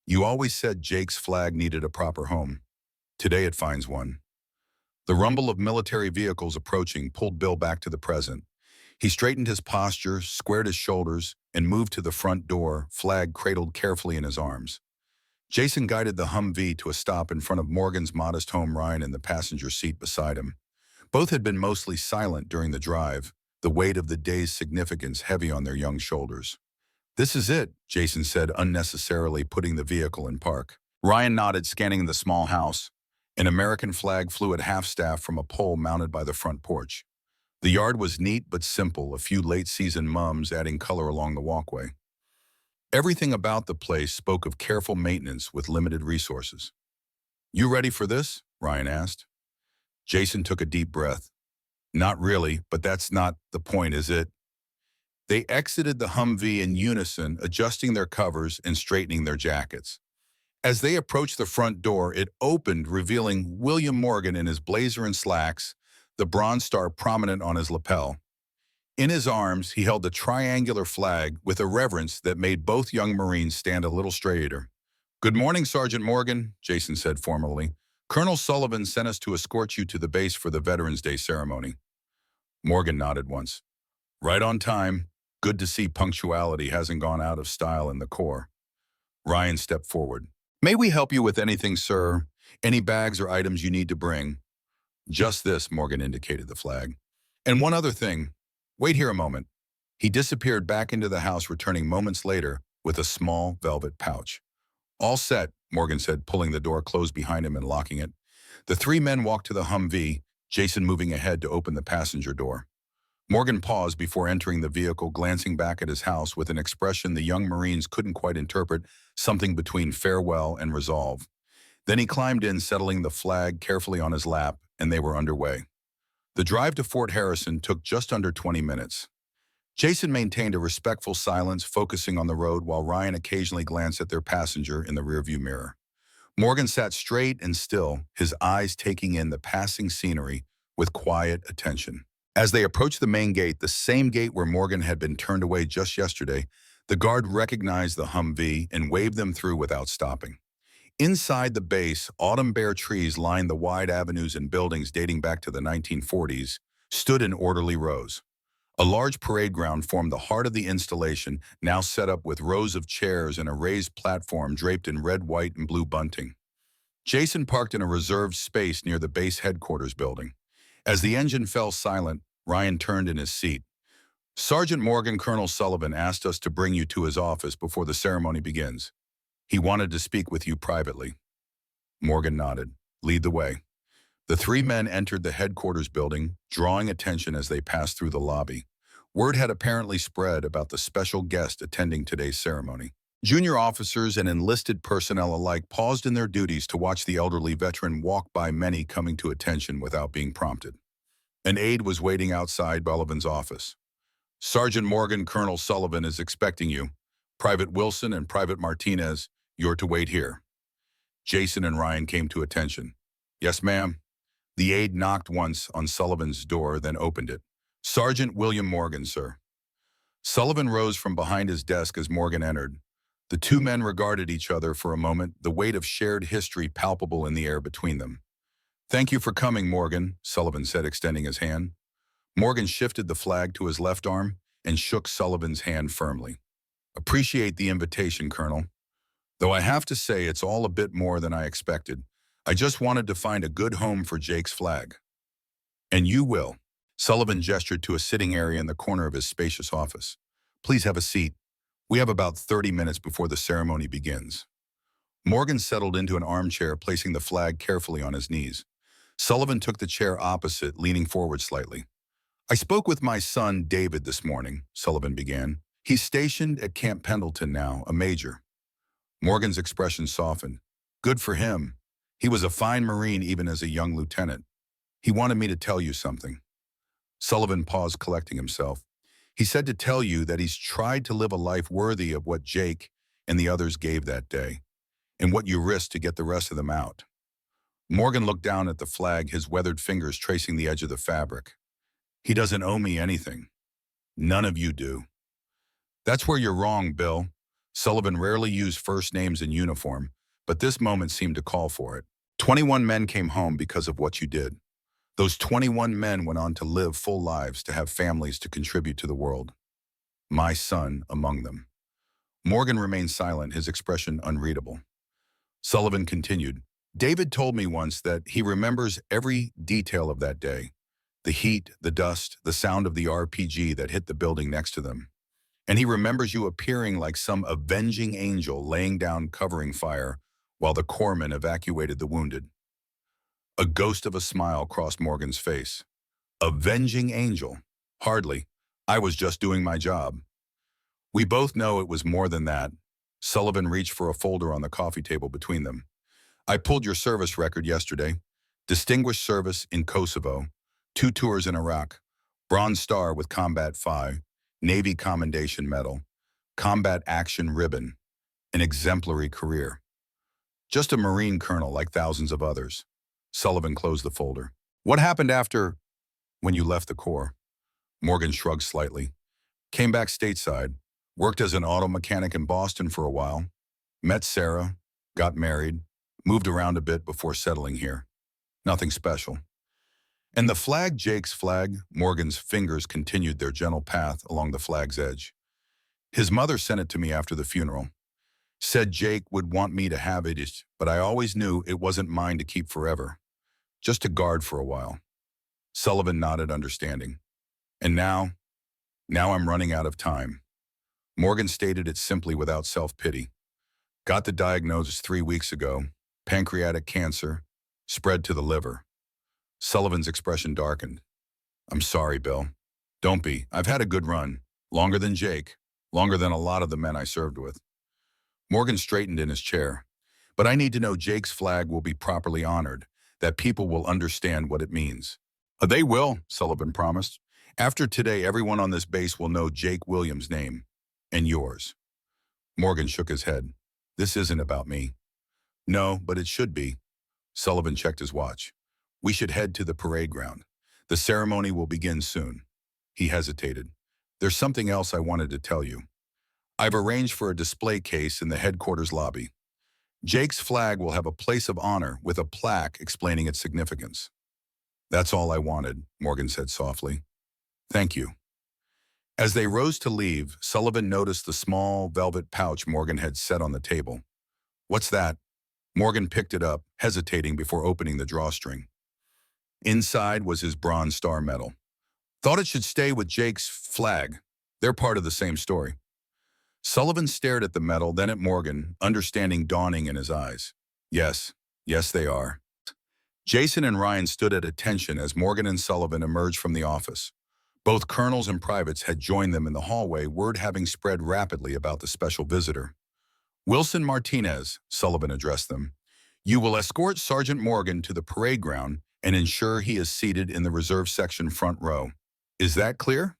You always said Jake's flag needed a proper home. Today it finds one. The rumble of military vehicles approaching pulled Bill back to the present. He straightened his posture, squared his shoulders, and moved to the front door, flag cradled carefully in his arms. Jason guided the Humvee to a stop in front of Morgan's modest home, Ryan in the passenger seat beside him. Both had been mostly silent during the drive, the weight of the day's significance heavy on their young shoulders. "This is it," Jason said, unnecessarily putting the vehicle in park. Ryan nodded, scanning the small house. An American flag flew at half-staff from a pole mounted by the front porch. The yard was neat but simple, a few late-season mums adding color along the walkway. Everything about the place spoke of careful maintenance with limited resources. "You ready for this?" Ryan asked. Jason took a deep breath. "Not really, but that's not the point, is it?" They exited the Humvee in unison, adjusting their covers and straightening their jackets. As they approached the front door, it opened, revealing William Morgan in his blazer and slacks, the Bronze Star prominent on his lapel. In his arms, he held the triangular flag with a reverence that made both young Marines stand a little straighter. "Good morning, Sergeant Morgan," Jason said formally. "Colonel Sullivan sent us to escort you to the base for the Veterans Day ceremony." Morgan nodded once. "Right on time. Good to see punctuality hasn't gone out of style in the Corps." Ryan stepped forward. "May we help you with anything, sir? Any bags or items you need to bring?" "Just this," Morgan indicated the flag. "And one other thing. Wait here a moment." He disappeared back into the house, returning moments later with a small velvet pouch. "All set," Morgan said, pulling the door closed behind him and locking it. The three men walked to the Humvee, Jason moving ahead to open the passenger door. Morgan paused before entering the vehicle, glancing back at his house with an expression the young Marines couldn't quite interpret, something between farewell and resolve. Then he climbed in, settling the flag carefully on his lap, and they were underway. The drive to Fort Harrison took just under 20 minutes. Jason maintained a respectful silence, focusing on the road while Ryan occasionally glanced at their passenger in the rearview mirror. Morgan sat straight and still, his eyes taking in the passing scenery with quiet attention. As they approached the main gate, the same gate where Morgan had been turned away just yesterday, the guard recognized the Humvee and waved them through without stopping. Inside the base, autumn bare trees lined the wide avenues, and buildings dating back to the 1940s stood in orderly rows. A large parade ground formed the heart of the installation, now set up with rows of chairs and a raised platform draped in red, white, and blue bunting. Jason parked in a reserved space near the base headquarters building. As the engine fell silent, Ryan turned in his seat. "Sergeant Morgan, Colonel Sullivan asked us to bring you to his office before the ceremony begins. He wanted to speak with you privately." Morgan nodded. "Lead the way." The three men entered the headquarters building, drawing attention as they passed through the lobby. Word had apparently spread about the special guest attending today's ceremony. Junior officers and enlisted personnel alike paused in their duties to watch the elderly veteran walk by, many coming to attention without being prompted. An aide was waiting outside Sullivan's office. "Sergeant Morgan, Colonel Sullivan is expecting you. Private Wilson and Private Martinez, you're to wait here." Jason and Ryan came to attention. "Yes, ma'am." The aide knocked once on Sullivan's door, then opened it. "Sergeant William Morgan, sir." Sullivan rose from behind his desk as Morgan entered. The two men regarded each other for a moment, the weight of shared history palpable in the air between them. "Thank you for coming, Morgan," Sullivan said, extending his hand. Morgan shifted the flag to his left arm and shook Sullivan's hand firmly. "Appreciate the invitation, Colonel. Though I have to say it's all a bit more than I expected. I just wanted to find a good home for Jake's flag." "And you will." Sullivan gestured to a sitting area in the corner of his spacious office. "Please have a seat. We have about 30 minutes before the ceremony begins." Morgan settled into an armchair, placing the flag carefully on his knees. Sullivan took the chair opposite, leaning forward slightly. "I spoke with my son, David, this morning," Sullivan began. "He's stationed at Camp Pendleton now, a major." Morgan's expression softened. "Good for him. He was a fine Marine even as a young lieutenant. He wanted me to tell you something." Sullivan paused, collecting himself. "He said to tell you that he's tried to live a life worthy of what Jake and the others gave that day, and what you risked to get the rest of them out." Morgan looked down at the flag, his weathered fingers tracing the edge of the fabric. "He doesn't owe me anything. None of you do." "That's where you're wrong, Bill." Sullivan rarely used first names in uniform, but this moment seemed to call for it. 21 men came home because of what you did. Those 21 men went on to live full lives, to have families, to contribute to the world. My son among them. Morgan remained silent, his expression unreadable. Sullivan continued, David told me once that he remembers every detail of that day. The heat, the dust, the sound of the RPG that hit the building next to them. And he remembers you appearing like some avenging angel laying down covering fire while the corpsmen evacuated the wounded. A ghost of a smile crossed Morgan's face. Avenging angel? Hardly. I was just doing my job. We both know it was more than that. Sullivan reached for a folder on the coffee table between them. I pulled your service record yesterday. Distinguished service in Kosovo, 2 tours in Iraq, Bronze Star with Combat 5, Navy Commendation Medal, Combat Action Ribbon, an exemplary career. Just a Marine colonel like thousands of others. Sullivan closed the folder. What happened when you left the Corps? Morgan shrugged slightly. Came back stateside, worked as an auto mechanic in Boston for a while, met Sarah, got married, moved around a bit before settling here. Nothing special. And the flag, Jake's flag, Morgan's fingers continued their gentle path along the flag's edge. His mother sent it to me after the funeral. Said Jake would want me to have it, but I always knew it wasn't mine to keep forever. Just to guard for a while. Sullivan nodded, understanding. And now I'm running out of time. Morgan stated it simply without self-pity. Got the diagnosis 3 weeks ago. Pancreatic cancer, spread to the liver. Sullivan's expression darkened. I'm sorry, Bill. Don't be. I've had a good run. Longer than Jake. Longer than a lot of the men I served with. Morgan straightened in his chair. But I need to know Jake's flag will be properly honored, that people will understand what it means. They will, Sullivan promised. After today, everyone on this base will know Jake Williams' name. And yours. Morgan shook his head. This isn't about me. No, but it should be. Sullivan checked his watch. We should head to the parade ground. The ceremony will begin soon. He hesitated. There's something else I wanted to tell you. I've arranged for a display case in the headquarters lobby. Jake's flag will have a place of honor with a plaque explaining its significance. That's all I wanted, Morgan said softly. Thank you. As they rose to leave, Sullivan noticed the small velvet pouch Morgan had set on the table. What's that? Morgan picked it up, hesitating before opening the drawstring. Inside was his Bronze Star medal. Thought it should stay with Jake's flag. They're part of the same story. Sullivan stared at the medal, then at Morgan, understanding dawning in his eyes. Yes, they are. Jason and Ryan stood at attention as Morgan and Sullivan emerged from the office. Both colonels and privates had joined them in the hallway, word having spread rapidly about the special visitor. Wilson Martinez, Sullivan addressed them. You will escort Sergeant Morgan to the parade ground and ensure he is seated in the reserve section front row. Is that clear?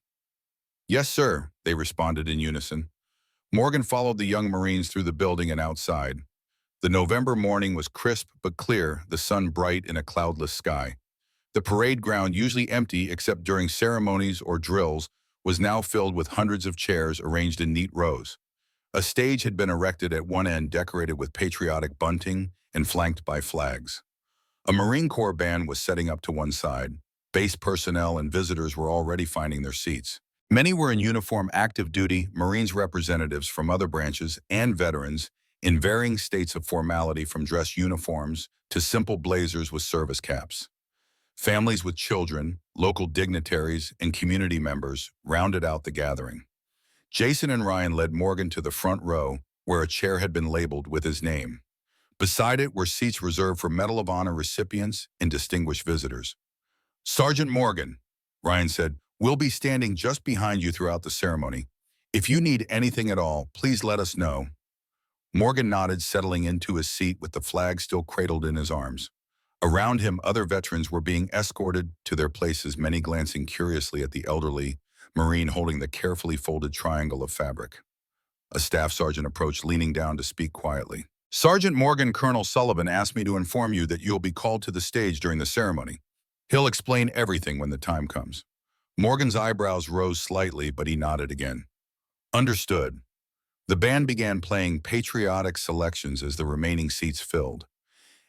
Yes, sir, they responded in unison. Morgan followed the young Marines through the building and outside. The November morning was crisp but clear, the sun bright in a cloudless sky. The parade ground, usually empty except during ceremonies or drills, was now filled with hundreds of chairs arranged in neat rows. A stage had been erected at one end, decorated with patriotic bunting and flanked by flags. A Marine Corps band was setting up to one side. Base personnel and visitors were already finding their seats. Many were in uniform, active duty, Marines representatives from other branches, and veterans in varying states of formality, from dress uniforms to simple blazers with service caps. Families with children, local dignitaries, and community members rounded out the gathering. Jason and Ryan led Morgan to the front row, where a chair had been labeled with his name. Beside it were seats reserved for Medal of Honor recipients and distinguished visitors. Sergeant Morgan, Ryan said, we'll be standing just behind you throughout the ceremony. If you need anything at all, please let us know. Morgan nodded, settling into his seat with the flag still cradled in his arms. Around him, other veterans were being escorted to their places, many glancing curiously at the elderly Marine holding the carefully folded triangle of fabric. A staff sergeant approached, leaning down to speak quietly. Sergeant Morgan, Colonel Sullivan asked me to inform you that you'll be called to the stage during the ceremony. He'll explain everything when the time comes. Morgan's eyebrows rose slightly, but he nodded again. Understood. The band began playing patriotic selections as the remaining seats filled.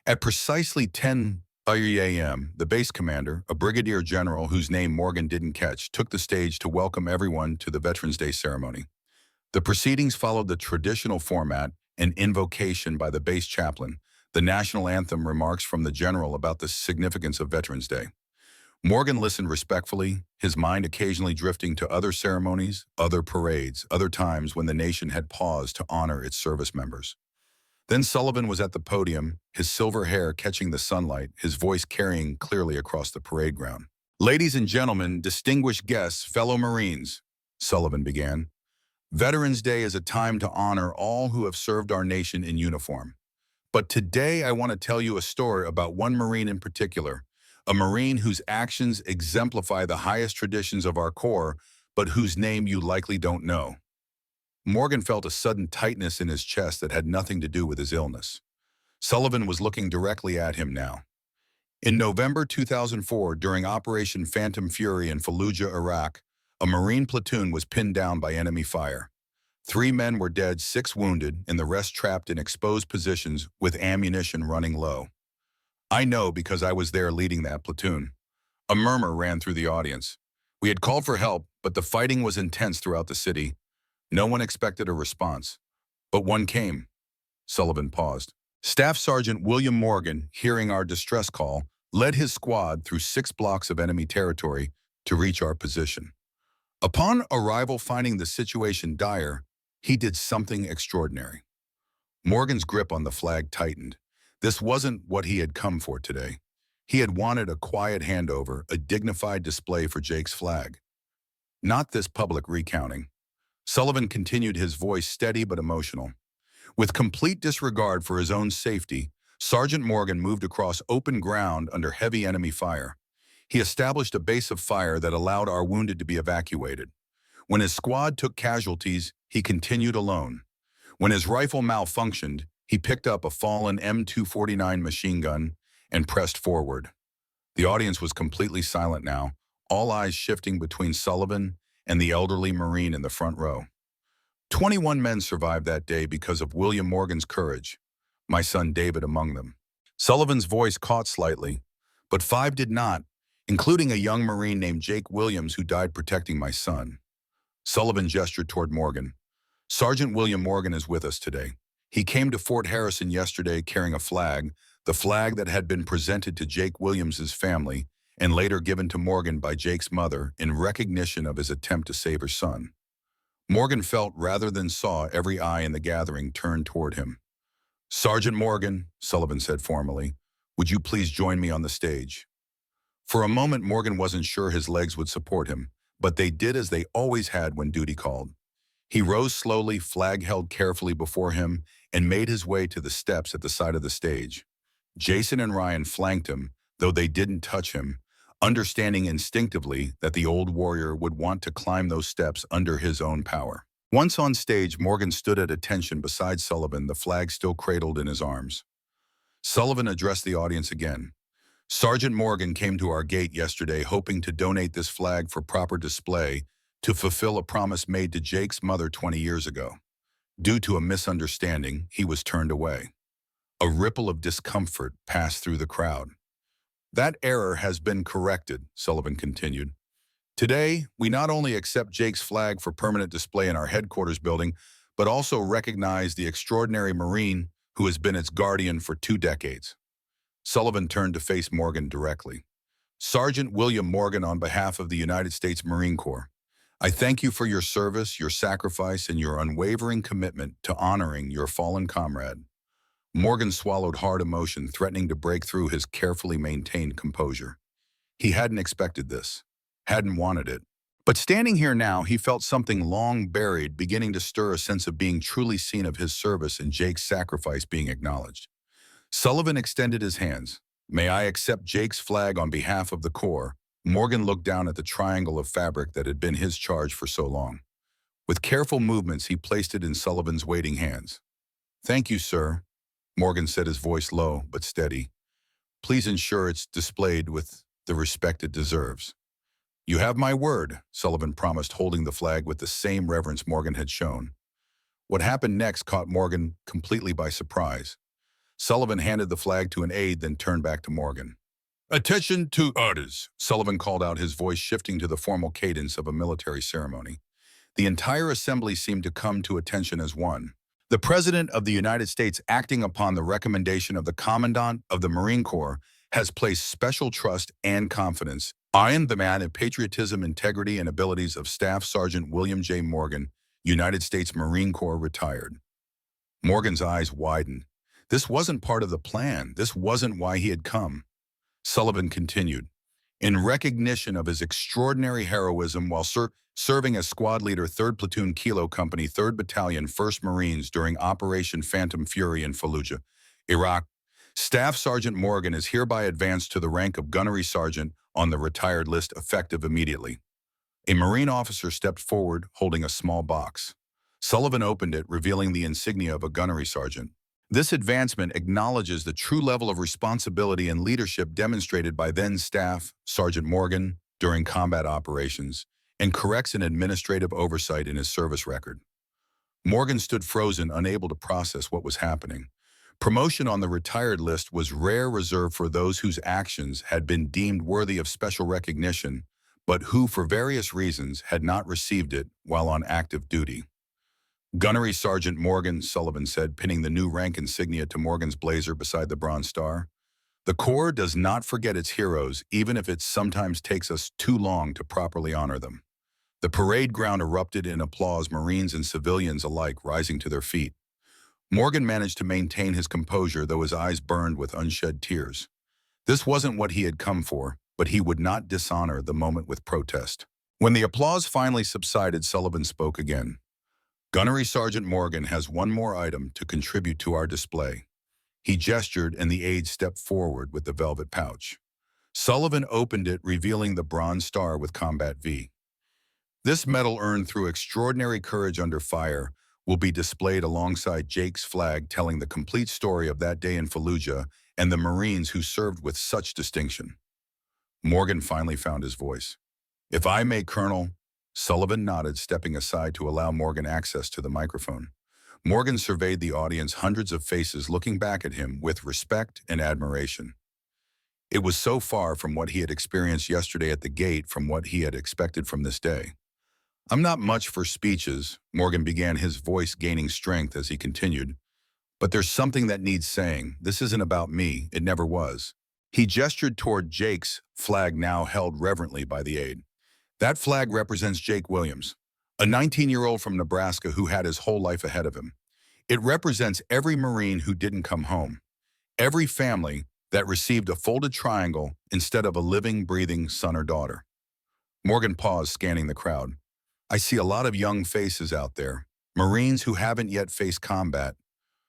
At precisely 10 IAM, the base commander, a brigadier general whose name Morgan didn't catch, took the stage to welcome everyone to the Veterans Day ceremony. The proceedings followed the traditional format, an invocation by the base chaplain, the national anthem, remarks from the general about the significance of Veterans Day. Morgan listened respectfully, his mind occasionally drifting to other ceremonies, other parades, other times when the nation had paused to honor its service members. Then Sullivan was at the podium, his silver hair catching the sunlight, his voice carrying clearly across the parade ground. "Ladies and gentlemen, distinguished guests, fellow Marines," Sullivan began. "Veterans Day is a time to honor all who have served our nation in uniform. But today I want to tell you a story about one Marine in particular, a Marine whose actions exemplify the highest traditions of our Corps, but whose name you likely don't know." Morgan felt a sudden tightness in his chest that had nothing to do with his illness. Sullivan was looking directly at him now. In November 2004, during Operation Phantom Fury in Fallujah, Iraq, a Marine platoon was pinned down by enemy fire. 3 men were dead, 6 wounded, and the rest trapped in exposed positions with ammunition running low. "I know because I was there leading that platoon." A murmur ran through the audience. "We had called for help, but the fighting was intense throughout the city. No one expected a response. But one came." Sullivan paused. "Staff Sergeant William Morgan, hearing our distress call, led his squad through 6 blocks of enemy territory to reach our position. Upon arrival, finding the situation dire, he did something extraordinary." Morgan's grip on the flag tightened. This wasn't what he had come for today. He had wanted a quiet handover, a dignified display for Jake's flag. Not this public recounting. Sullivan continued, his voice steady but emotional. With complete disregard for his own safety, Sergeant Morgan moved across open ground under heavy enemy fire. He established a base of fire that allowed our wounded to be evacuated. When his squad took casualties, he continued alone. When his rifle malfunctioned, he picked up a fallen M249 machine gun and pressed forward. The audience was completely silent now, all eyes shifting between Sullivan and the elderly Marine in the front row. 21 men survived that day because of William Morgan's courage, my son David among them. Sullivan's voice caught slightly, but 5 did not, including a young Marine named Jake Williams who died protecting my son. Sullivan gestured toward Morgan. "Sergeant William Morgan is with us today. He came to Fort Harrison yesterday carrying a flag, the flag that had been presented to Jake Williams's family and later given to Morgan by Jake's mother in recognition of his attempt to save her son." Morgan felt rather than saw every eye in the gathering turned toward him. "Sergeant Morgan," Sullivan said formally, "would you please join me on the stage?" For a moment, Morgan wasn't sure his legs would support him, but they did as they always had when duty called. He rose slowly, flag held carefully before him, and made his way to the steps at the side of the stage. Jason and Ryan flanked him, though they didn't touch him, understanding instinctively that the old warrior would want to climb those steps under his own power. Once on stage, Morgan stood at attention beside Sullivan, the flag still cradled in his arms. Sullivan addressed the audience again. "Sergeant Morgan came to our gate yesterday hoping to donate this flag for proper display to fulfill a promise made to Jake's mother 20 years ago. Due to a misunderstanding, he was turned away." A ripple of discomfort passed through the crowd. "That error has been corrected," Sullivan continued. "Today, we not only accept Jake's flag for permanent display in our headquarters building, but also recognize the extraordinary Marine who has been its guardian for 2 decades. Sullivan turned to face Morgan directly. "Sergeant William Morgan, on behalf of the United States Marine Corps, I thank you for your service, your sacrifice, and your unwavering commitment to honoring your fallen comrade." Morgan swallowed hard emotion, threatening to break through his carefully maintained composure. He hadn't expected this, hadn't wanted it. But standing here now, he felt something long buried beginning to stir, a sense of being truly seen, of his service and Jake's sacrifice being acknowledged. Sullivan extended his hands. "May I accept Jake's flag on behalf of the Corps?" Morgan looked down at the triangle of fabric that had been his charge for so long. With careful movements, he placed it in Sullivan's waiting hands. "Thank you, sir," Morgan said, his voice low but steady. "Please ensure it's displayed with the respect it deserves." "You have my word," Sullivan promised, holding the flag with the same reverence Morgan had shown. What happened next caught Morgan completely by surprise. Sullivan handed the flag to an aide, then turned back to Morgan. Attention to orders, Sullivan called out, his voice shifting to the formal cadence of a military ceremony. The entire assembly seemed to come to attention as one. The President of the United States, acting upon the recommendation of the Commandant of the Marine Corps, has placed special trust and confidence in the man of patriotism, integrity, and abilities of Staff Sergeant William J. Morgan, United States Marine Corps, retired. Morgan's eyes widened. This wasn't part of the plan. This wasn't why he had come. Sullivan continued. In recognition of his extraordinary heroism while serving as squad leader 3rd Platoon Kilo Company 3rd Battalion 1st Marines during Operation Phantom Fury in Fallujah, Iraq, Staff Sergeant Morgan is hereby advanced to the rank of Gunnery Sergeant on the retired list, effective immediately. A Marine officer stepped forward holding a small box. Sullivan opened it, revealing the insignia of a Gunnery Sergeant. This advancement acknowledges the true level of responsibility and leadership demonstrated by then Staff Sergeant Morgan during combat operations, and corrects an administrative oversight in his service record. Morgan stood frozen, unable to process what was happening. Promotion on the retired list was rare, reserved for those whose actions had been deemed worthy of special recognition, but who, for various reasons, had not received it while on active duty. Gunnery Sergeant Morgan, Sullivan said, pinning the new rank insignia to Morgan's blazer beside the Bronze Star. The Corps does not forget its heroes, even if it sometimes takes us too long to properly honor them. The parade ground erupted in applause, Marines and civilians alike rising to their feet. Morgan managed to maintain his composure, though his eyes burned with unshed tears. This wasn't what he had come for, but he would not dishonor the moment with protest. When the applause finally subsided, Sullivan spoke again. Gunnery Sergeant Morgan has one more item to contribute to our display. He gestured, and the aide stepped forward with the velvet pouch. Sullivan opened it, revealing the Bronze Star with Combat V. This medal, earned through extraordinary courage under fire, will be displayed alongside Jake's flag, telling the complete story of that day in Fallujah and the Marines who served with such distinction. Morgan finally found his voice. "If I may, Colonel." Sullivan nodded, stepping aside to allow Morgan access to the microphone. Morgan surveyed the audience, hundreds of faces looking back at him with respect and admiration. It was so far from what he had experienced yesterday at the gate, from what he had expected from this day. "I'm not much for speeches," Morgan began, his voice gaining strength as he continued. "But there's something that needs saying. This isn't about me. It never was." He gestured toward Jake's flag, now held reverently by the aide. "That flag represents Jake Williams, a 19-year-old from Nebraska who had his whole life ahead of him. It represents every Marine who didn't come home, every family that received a folded triangle instead of a living, breathing son or daughter." Morgan paused, scanning the crowd. "I see a lot of young faces out there, Marines who haven't yet faced combat,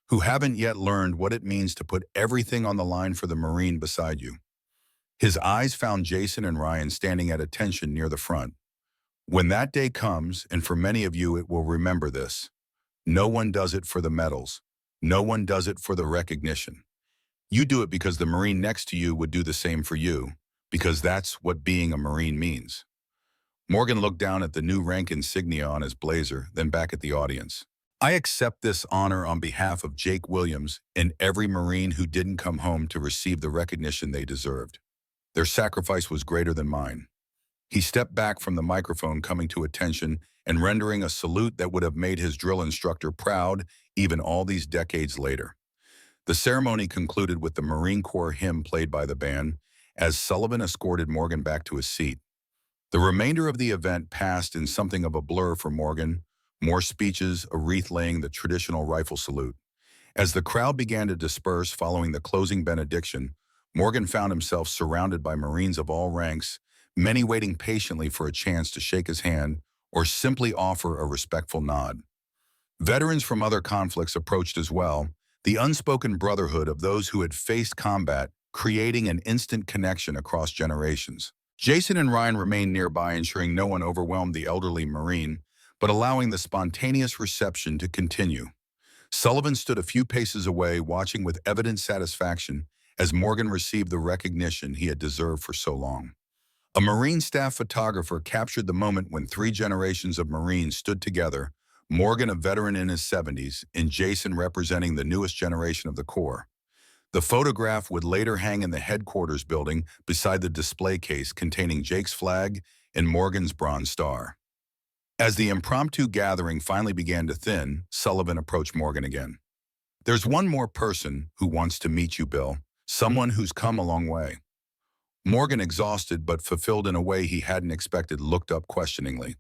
who haven't yet learned what it means to put everything on the line for the Marine beside you." His eyes found Jason and Ryan standing at attention near the front. "When that day comes, and for many of you it will remember this, no one does it for the medals. No one does it for the recognition. You do it because the Marine next to you would do the same for you, because that's what being a Marine means." Morgan looked down at the new rank insignia on his blazer, then back at the audience. "I accept this honor on behalf of Jake Williams and every Marine who didn't come home to receive the recognition they deserved. Their sacrifice was greater than mine." He stepped back from the microphone, coming to attention and rendering a salute that would have made his drill instructor proud even all these decades later. The ceremony concluded with the Marine Corps hymn played by the band as Sullivan escorted Morgan back to his seat. The remainder of the event passed in something of a blur for Morgan. More speeches, a wreath laying, the traditional rifle salute. As the crowd began to disperse following the closing benediction, Morgan found himself surrounded by Marines of all ranks, many waiting patiently for a chance to shake his hand or simply offer a respectful nod. Veterans from other conflicts approached as well, the unspoken brotherhood of those who had faced combat, creating an instant connection across generations. Jason and Ryan remained nearby, ensuring no one overwhelmed the elderly Marine, but allowing the spontaneous reception to continue. Sullivan stood a few paces away, watching with evident satisfaction as Morgan received the recognition he had deserved for so long. A Marine staff photographer captured the moment when 3 generations of Marines stood together, Morgan, a veteran in his 70s, and Jason representing the newest generation of the Corps. The photograph would later hang in the headquarters building beside the display case containing Jake's flag and Morgan's Bronze Star. As the impromptu gathering finally began to thin, Sullivan approached Morgan again. "There's one more person who wants to meet you, Bill. Someone who's come a long way." Morgan, exhausted but fulfilled in a way he hadn't expected, looked up questioningly.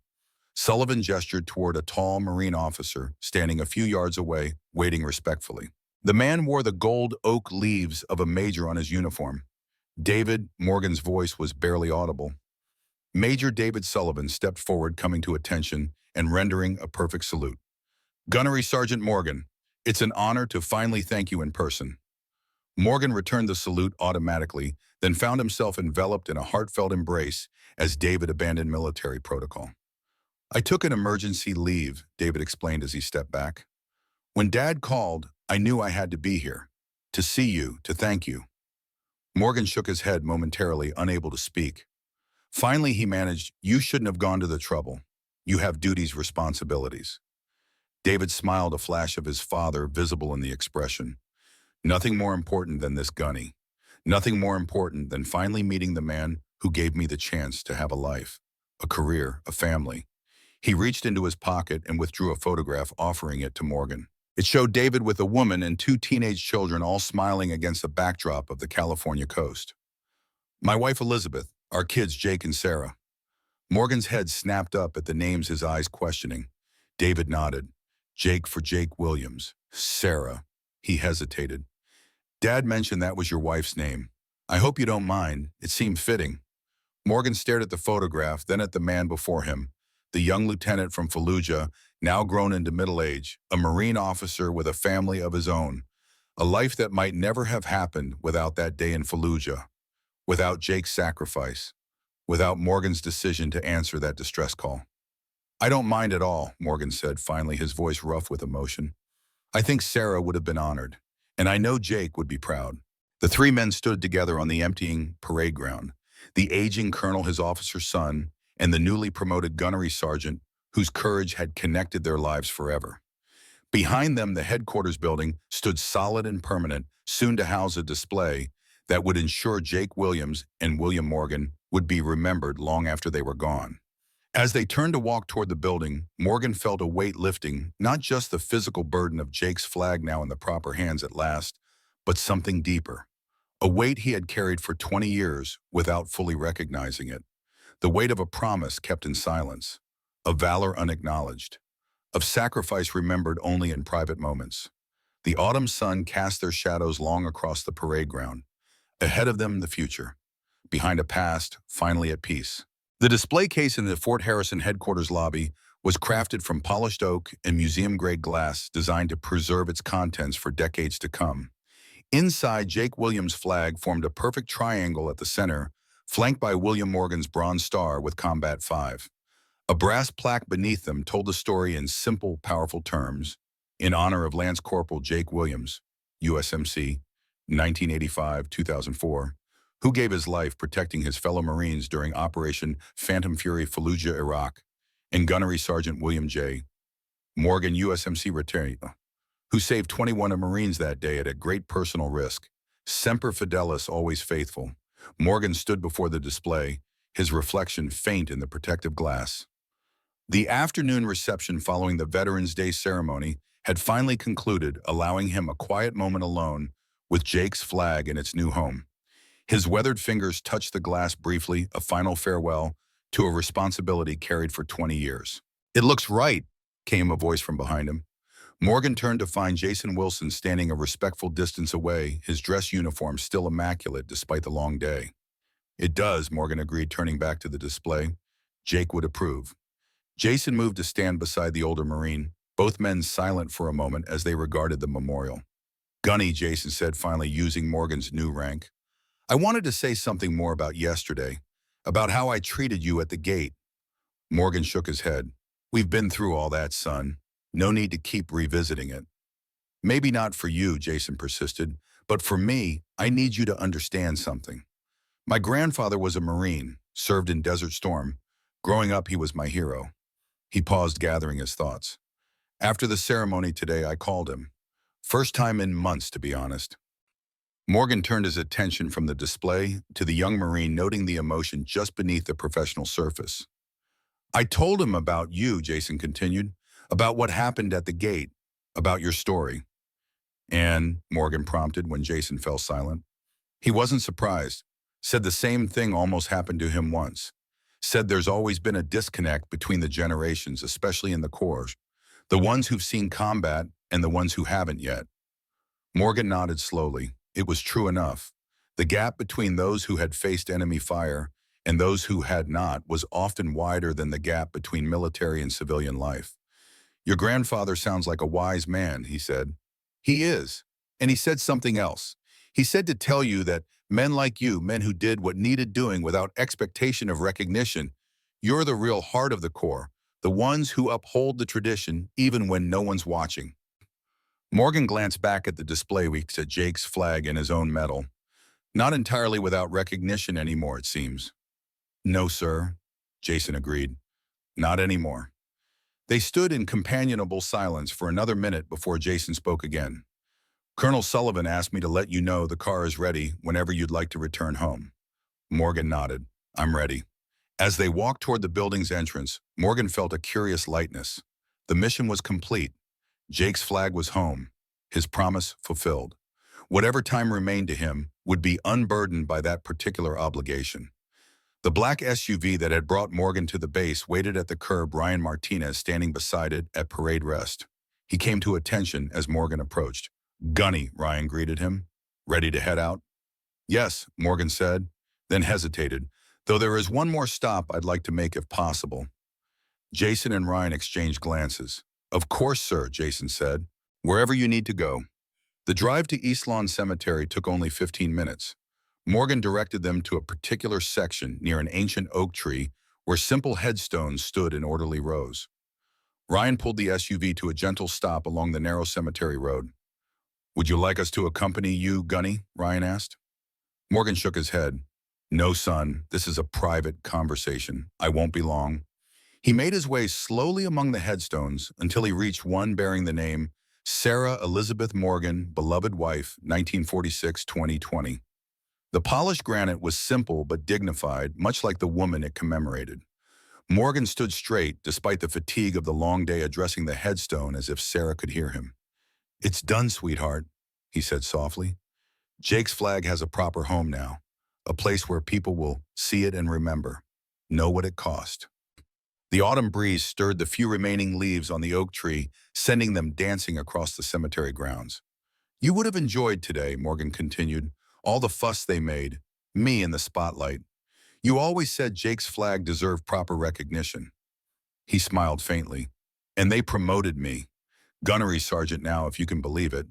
Sullivan gestured toward a tall Marine officer standing a few yards away, waiting respectfully. The man wore the gold oak leaves of a major on his uniform. "David," Morgan's voice was barely audible. Major David Sullivan stepped forward, coming to attention and rendering a perfect salute. "Gunnery Sergeant Morgan, it's an honor to finally thank you in person." Morgan returned the salute automatically, then found himself enveloped in a heartfelt embrace as David abandoned military protocol. "I took an emergency leave," David explained as he stepped back. "When Dad called, I knew I had to be here. To see you, to thank you." Morgan shook his head momentarily, unable to speak. Finally, he managed, "You shouldn't have gone to the trouble. You have duties, responsibilities." David smiled, a flash of his father visible in the expression. "Nothing more important than this, Gunny. Nothing more important than finally meeting the man who gave me the chance to have a life, a career, a family." He reached into his pocket and withdrew a photograph, offering it to Morgan. It showed David with a woman and two teenage children, all smiling against the backdrop of the California coast. "My wife Elizabeth, our kids Jake and Sarah." Morgan's head snapped up at the names, his eyes questioning. David nodded. "Jake for Jake Williams. Sarah." He hesitated. "Dad mentioned that was your wife's name. I hope you don't mind. It seemed fitting." Morgan stared at the photograph, then at the man before him, the young lieutenant from Fallujah, now grown into middle age, a Marine officer with a family of his own, a life that might never have happened without that day in Fallujah, without Jake's sacrifice, without Morgan's decision to answer that distress call. "I don't mind at all," Morgan said, finally, his voice rough with emotion. "I think Sarah would have been honored, and I know Jake would be proud." The three men stood together on the emptying parade ground, the aging colonel, his officer's son, and the newly promoted gunnery sergeant whose courage had connected their lives forever. Behind them, the headquarters building stood solid and permanent, soon to house a display that would ensure Jake Williams and William Morgan would be remembered long after they were gone. As they turned to walk toward the building, Morgan felt a weight lifting, not just the physical burden of Jake's flag now in the proper hands at last, but something deeper. A weight he had carried for 20 years without fully recognizing it. The weight of a promise kept in silence, of valor unacknowledged, of sacrifice remembered only in private moments. The autumn sun cast their shadows long across the parade ground. Ahead of them, the future. Behind a past, finally at peace. The display case in the Fort Harrison headquarters lobby was crafted from polished oak and museum-grade glass, designed to preserve its contents for decades to come. Inside, Jake Williams' flag formed a perfect triangle at the center, flanked by William Morgan's Bronze Star with Combat 5. A brass plaque beneath them told the story in simple, powerful terms. In honor of Lance Corporal Jake Williams, USMC, 1985-2004, who gave his life protecting his fellow Marines during Operation Phantom Fury, Fallujah, Iraq, and Gunnery Sergeant William J. Morgan, USMC retired, who saved 21 Marines that day at a great personal risk. Semper Fidelis, always faithful. Morgan stood before the display, his reflection faint in the protective glass. The afternoon reception following the Veterans Day ceremony had finally concluded, allowing him a quiet moment alone with Jake's flag in its new home. His weathered fingers touched the glass briefly, a final farewell to a responsibility carried for 20 years. "It looks right," came a voice from behind him. Morgan turned to find Jason Wilson standing a respectful distance away, his dress uniform still immaculate despite the long day. "It does," Morgan agreed, turning back to the display. "Jake would approve." Jason moved to stand beside the older Marine, both men silent for a moment as they regarded the memorial. "Gunny," Jason said, finally using Morgan's new rank, "I wanted to say something more about yesterday, about how I treated you at the gate." Morgan shook his head. "We've been through all that, son. No need to keep revisiting it." "Maybe not for you," Jason persisted, "but for me, I need you to understand something. My grandfather was a Marine, served in Desert Storm. Growing up, he was my hero." He paused, gathering his thoughts. "After the ceremony today, I called him. First time in months, to be honest. Morgan turned his attention from the display to the young Marine, noting the emotion just beneath the professional surface. I told him about you, Jason continued, about what happened at the gate, about your story. And, Morgan prompted when Jason fell silent. He wasn't surprised. Said the same thing almost happened to him once. Said there's always been a disconnect between the generations, especially in the Corps. The ones who've seen combat and the ones who haven't yet. Morgan nodded slowly. It was true enough. The gap between those who had faced enemy fire and those who had not was often wider than the gap between military and civilian life. Your grandfather sounds like a wise man, he said. He is. And he said something else. He said to tell you that men like you, men who did what needed doing without expectation of recognition, you're the real heart of the Corps, the ones who uphold the tradition even when no one's watching. Morgan glanced back at the display weeks at Jake's flag and his own medal. Not entirely without recognition anymore, it seems. No, sir, Jason agreed. Not anymore. They stood in companionable silence for another minute before Jason spoke again. Colonel Sullivan asked me to let you know the car is ready whenever you'd like to return home. Morgan nodded. I'm ready. As they walked toward the building's entrance, Morgan felt a curious lightness. The mission was complete. Jake's flag was home, his promise fulfilled. Whatever time remained to him would be unburdened by that particular obligation. The black SUV that had brought Morgan to the base waited at the curb, Ryan Martinez standing beside it at parade rest. He came to attention as Morgan approached. Gunny, Ryan greeted him. Ready to head out? Yes, Morgan said, then hesitated. Though there is one more stop I'd like to make if possible. Jason and Ryan exchanged glances. Of course, sir, Jason said. Wherever you need to go. The drive to East Lawn Cemetery took only 15 minutes. Morgan directed them to a particular section near an ancient oak tree where simple headstones stood in orderly rows. Ryan pulled the SUV to a gentle stop along the narrow cemetery road. Would you like us to accompany you, Gunny? Ryan asked. Morgan shook his head. No, son, this is a private conversation. I won't be long. He made his way slowly among the headstones until he reached one bearing the name Sarah Elizabeth Morgan, beloved wife, 1946-2020. The polished granite was simple but dignified, much like the woman it commemorated. Morgan stood straight despite the fatigue of the long day, addressing the headstone as if Sarah could hear him. It's done, sweetheart, he said softly. Jake's flag has a proper home now, a place where people will see it and remember, know what it cost. The autumn breeze stirred the few remaining leaves on the oak tree, sending them dancing across the cemetery grounds. You would have enjoyed today, Morgan continued, all the fuss they made, me in the spotlight. You always said Jake's flag deserved proper recognition. He smiled faintly. And they promoted me. Gunnery Sergeant now, if you can believe it.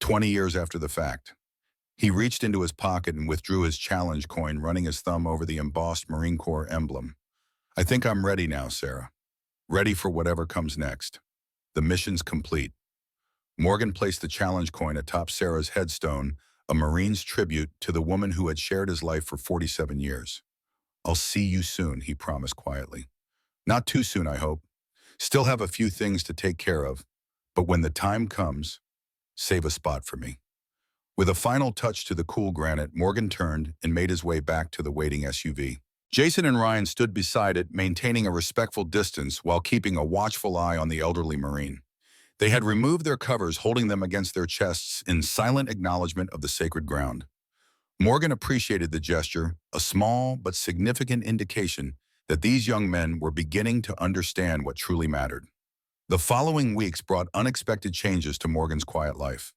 20 years after the fact. He reached into his pocket and withdrew his challenge coin, running his thumb over the embossed Marine Corps emblem. I think I'm ready now, Sarah. Ready for whatever comes next. The mission's complete. Morgan placed the challenge coin atop Sarah's headstone, a Marine's tribute to the woman who had shared his life for 47 years. I'll see you soon, he promised quietly. Not too soon, I hope. Still have a few things to take care of, but when the time comes, save a spot for me. With a final touch to the cool granite, Morgan turned and made his way back to the waiting SUV. Jason and Ryan stood beside it, maintaining a respectful distance while keeping a watchful eye on the elderly Marine. They had removed their covers, holding them against their chests in silent acknowledgement of the sacred ground. Morgan appreciated the gesture, a small but significant indication that these young men were beginning to understand what truly mattered. The following weeks brought unexpected changes to Morgan's quiet life.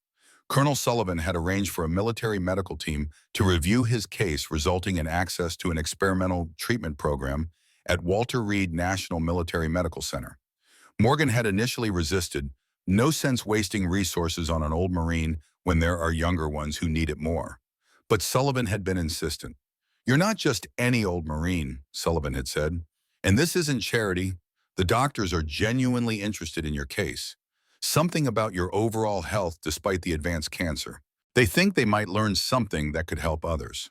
Colonel Sullivan had arranged for a military medical team to review his case, resulting in access to an experimental treatment program at Walter Reed National Military Medical Center. Morgan had initially resisted, no sense wasting resources on an old Marine when there are younger ones who need it more. But Sullivan had been insistent. You're not just any old Marine, Sullivan had said, and this isn't charity. The doctors are genuinely interested in your case. Something about your overall health despite the advanced cancer. They think they might learn something that could help others.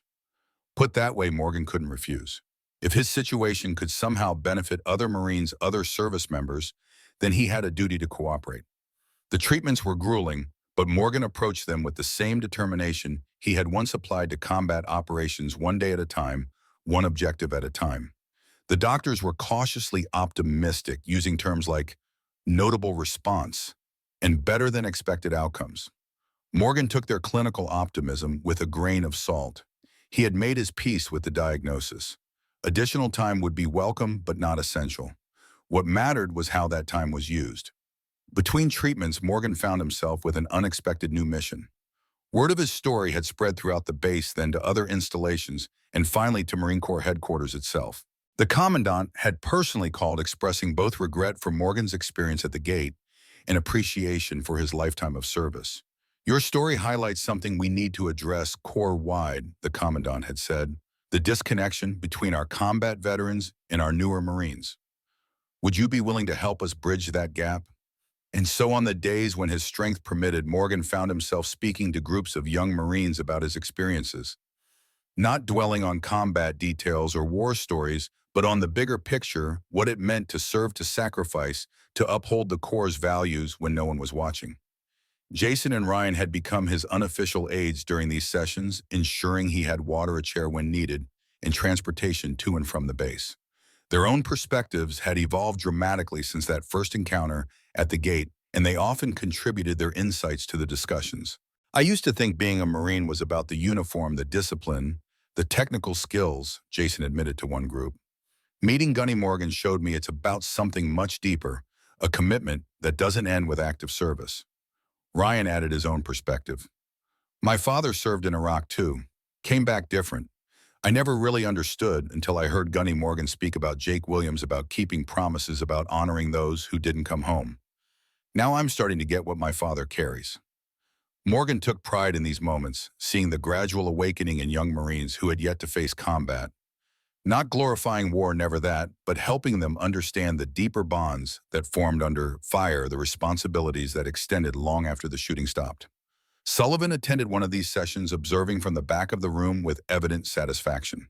Put that way, Morgan couldn't refuse. If his situation could somehow benefit other Marines, other service members, then he had a duty to cooperate. The treatments were grueling, but Morgan approached them with the same determination he had once applied to combat operations one day at a time, one objective at a time. The doctors were cautiously optimistic, using terms like notable response and better than expected outcomes. Morgan took their clinical optimism with a grain of salt. He had made his peace with the diagnosis. Additional time would be welcome but not essential. What mattered was how that time was used. Between treatments, Morgan found himself with an unexpected new mission. Word of his story had spread throughout the base, then to other installations, and finally to Marine Corps headquarters itself. The commandant had personally called, expressing both regret for Morgan's experience at the gate and appreciation for his lifetime of service. "Your story highlights something we need to address Corps-wide," the commandant had said, "the disconnection between our combat veterans and our newer Marines. Would you be willing to help us bridge that gap?" And so on the days when his strength permitted, Morgan found himself speaking to groups of young Marines about his experiences, not dwelling on combat details or war stories, but on the bigger picture, what it meant to serve, to sacrifice, to uphold the Corps' values when no one was watching. Jason and Ryan had become his unofficial aides during these sessions, ensuring he had water, a chair when needed, and transportation to and from the base. Their own perspectives had evolved dramatically since that first encounter at the gate, and they often contributed their insights to the discussions. "I used to think being a Marine was about the uniform, the discipline, the technical skills," Jason admitted to one group. "Meeting Gunny Morgan showed me it's about something much deeper, a commitment that doesn't end with active service." Ryan added his own perspective. "My father served in Iraq too, came back different. I never really understood until I heard Gunny Morgan speak about Jake Williams, about keeping promises, about honoring those who didn't come home. Now I'm starting to get what my father carries." Morgan took pride in these moments, seeing the gradual awakening in young Marines who had yet to face combat. Not glorifying war, never that, but helping them understand the deeper bonds that formed under fire, the responsibilities that extended long after the shooting stopped. Sullivan attended one of these sessions, observing from the back of the room with evident satisfaction.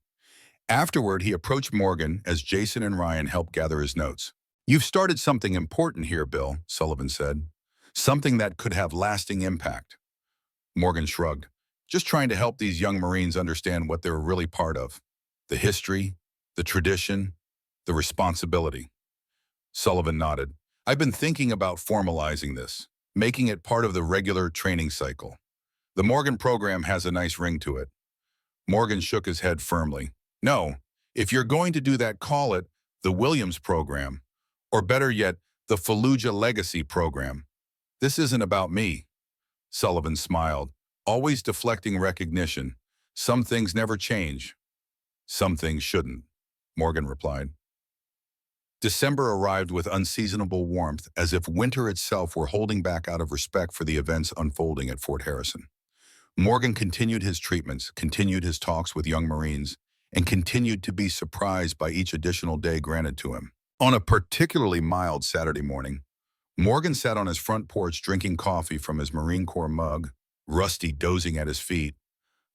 Afterward, he approached Morgan as Jason and Ryan helped gather his notes. "You've started something important here, Bill," Sullivan said. "Something that could have lasting impact." Morgan shrugged. "Just trying to help these young Marines understand what they're really part of. The history, the tradition, the responsibility." Sullivan nodded. "I've been thinking about formalizing this, making it part of the regular training cycle. The Morgan program has a nice ring to it." Morgan shook his head firmly. "No, if you're going to do that, call it the Williams program, or better yet, the Fallujah Legacy program. This isn't about me." Sullivan smiled, always deflecting recognition. "Some things never change. Some things shouldn't," Morgan replied. December arrived with unseasonable warmth, as if winter itself were holding back out of respect for the events unfolding at Fort Harrison. Morgan continued his treatments, continued his talks with young Marines, and continued to be surprised by each additional day granted to him. On a particularly mild Saturday morning, Morgan sat on his front porch drinking coffee from his Marine Corps mug, Rusty dozing at his feet.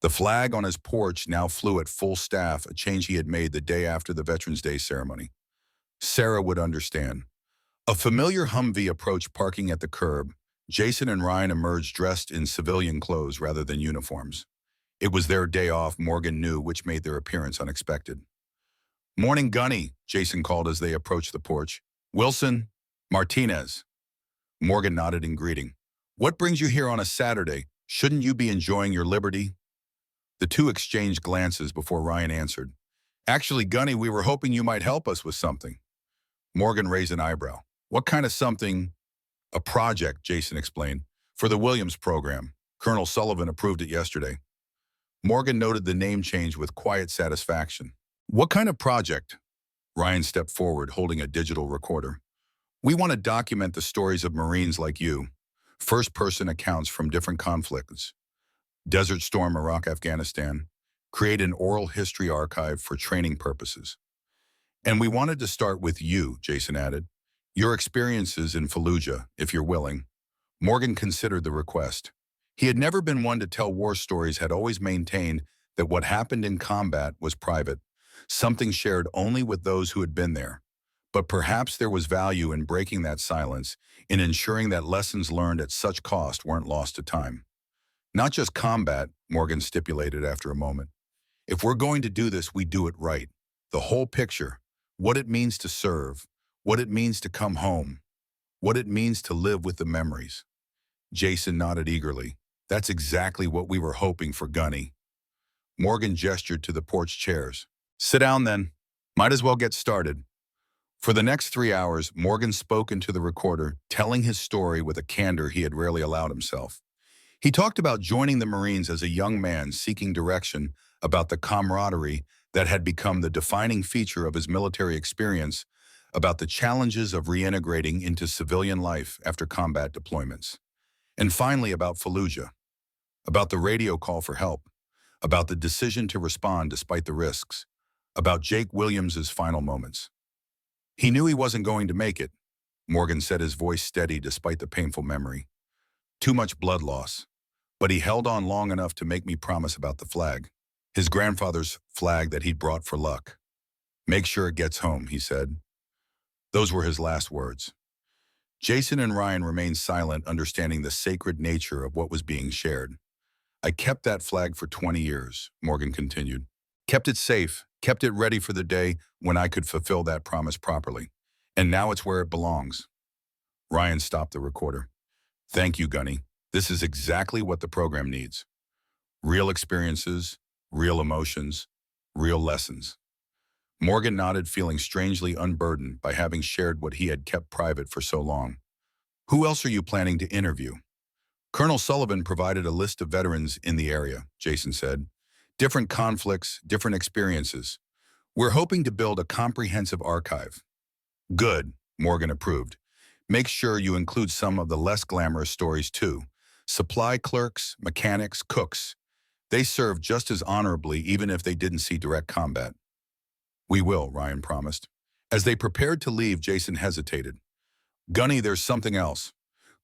The flag on his porch now flew at full staff, a change he had made the day after the Veterans Day ceremony. Sarah would understand. A familiar Humvee approached, parking at the curb. Jason and Ryan emerged dressed in civilian clothes rather than uniforms. It was their day off, Morgan knew, which made their appearance unexpected. "Morning, Gunny," Jason called as they approached the porch. "Wilson, Martinez." Morgan nodded in greeting. "What brings you here on a Saturday? Shouldn't you be enjoying your liberty?" The two exchanged glances before Ryan answered. "Actually, Gunny, we were hoping you might help us with something." Morgan raised an eyebrow. "What kind of something?" "A project," Jason explained, "for the Williams program. Colonel Sullivan approved it yesterday." Morgan noted the name change with quiet satisfaction. "What kind of project?" Ryan stepped forward, holding a digital recorder. "We want to document the stories of Marines like you. First-person accounts from different conflicts. Desert Storm, Iraq, Afghanistan. Create an oral history archive for training purposes. And we wanted to start with you," Jason added. "Your experiences in Fallujah, if you're willing." Morgan considered the request. He had never been one to tell war stories, had always maintained that what happened in combat was private, something shared only with those who had been there. But perhaps there was value in breaking that silence, in ensuring that lessons learned at such cost weren't lost to time. Not just combat, Morgan stipulated after a moment. If we're going to do this, we do it right. The whole picture, what it means to serve, what it means to come home, what it means to live with the memories. Jason nodded eagerly. That's exactly what we were hoping for, Gunny. Morgan gestured to the porch chairs. Sit down then. Might as well get started. For the next 3 hours, Morgan spoke into the recorder, telling his story with a candor he had rarely allowed himself. He talked about joining the Marines as a young man seeking direction, about the camaraderie that had become the defining feature of his military experience, about the challenges of reintegrating into civilian life after combat deployments. And finally about Fallujah, about the radio call for help, about the decision to respond despite the risks, about Jake Williams's final moments. He knew he wasn't going to make it, Morgan said, his voice steady despite the painful memory. Too much blood loss. But he held on long enough to make me promise about the flag. His grandfather's flag that he'd brought for luck. Make sure it gets home, he said. Those were his last words. Jason and Ryan remained silent, understanding the sacred nature of what was being shared. I kept that flag for 20 years, Morgan continued. Kept it safe, kept it ready for the day when I could fulfill that promise properly. And now it's where it belongs. Ryan stopped the recorder. Thank you, Gunny. This is exactly what the program needs. Real experiences, real emotions, real lessons. Morgan nodded, feeling strangely unburdened by having shared what he had kept private for so long. Who else are you planning to interview? Colonel Sullivan provided a list of veterans in the area, Jason said. Different conflicts, different experiences. We're hoping to build a comprehensive archive. Good, Morgan approved. Make sure you include some of the less glamorous stories too. Supply clerks, mechanics, cooks. They served just as honorably even if they didn't see direct combat. We will, Ryan promised. As they prepared to leave, Jason hesitated. Gunny, there's something else.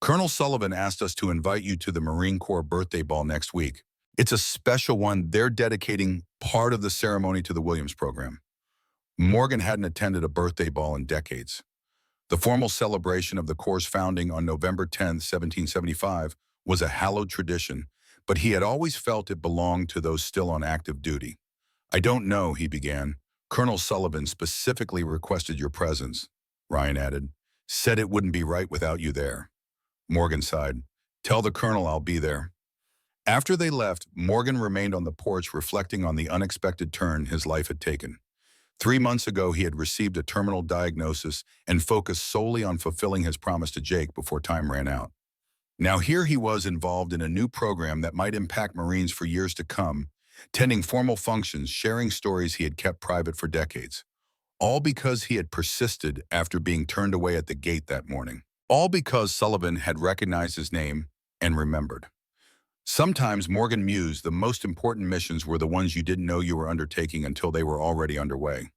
Colonel Sullivan asked us to invite you to the Marine Corps birthday ball next week. It's a special one. They're dedicating part of the ceremony to the Williams program. Morgan hadn't attended a birthday ball in decades. The formal celebration of the Corps' founding on November 10, 1775, was a hallowed tradition, but he had always felt it belonged to those still on active duty. I don't know, he began. Colonel Sullivan specifically requested your presence, Ryan added. Said it wouldn't be right without you there. Morgan sighed. Tell the colonel I'll be there. After they left, Morgan remained on the porch reflecting on the unexpected turn his life had taken. 3 months ago, he had received a terminal diagnosis and focused solely on fulfilling his promise to Jake before time ran out. Now here he was involved in a new program that might impact Marines for years to come, tending formal functions, sharing stories he had kept private for decades. All because he had persisted after being turned away at the gate that morning. All because Sullivan had recognized his name and remembered. Sometimes, Morgan mused, the most important missions were the ones you didn't know you were undertaking until they were already underway.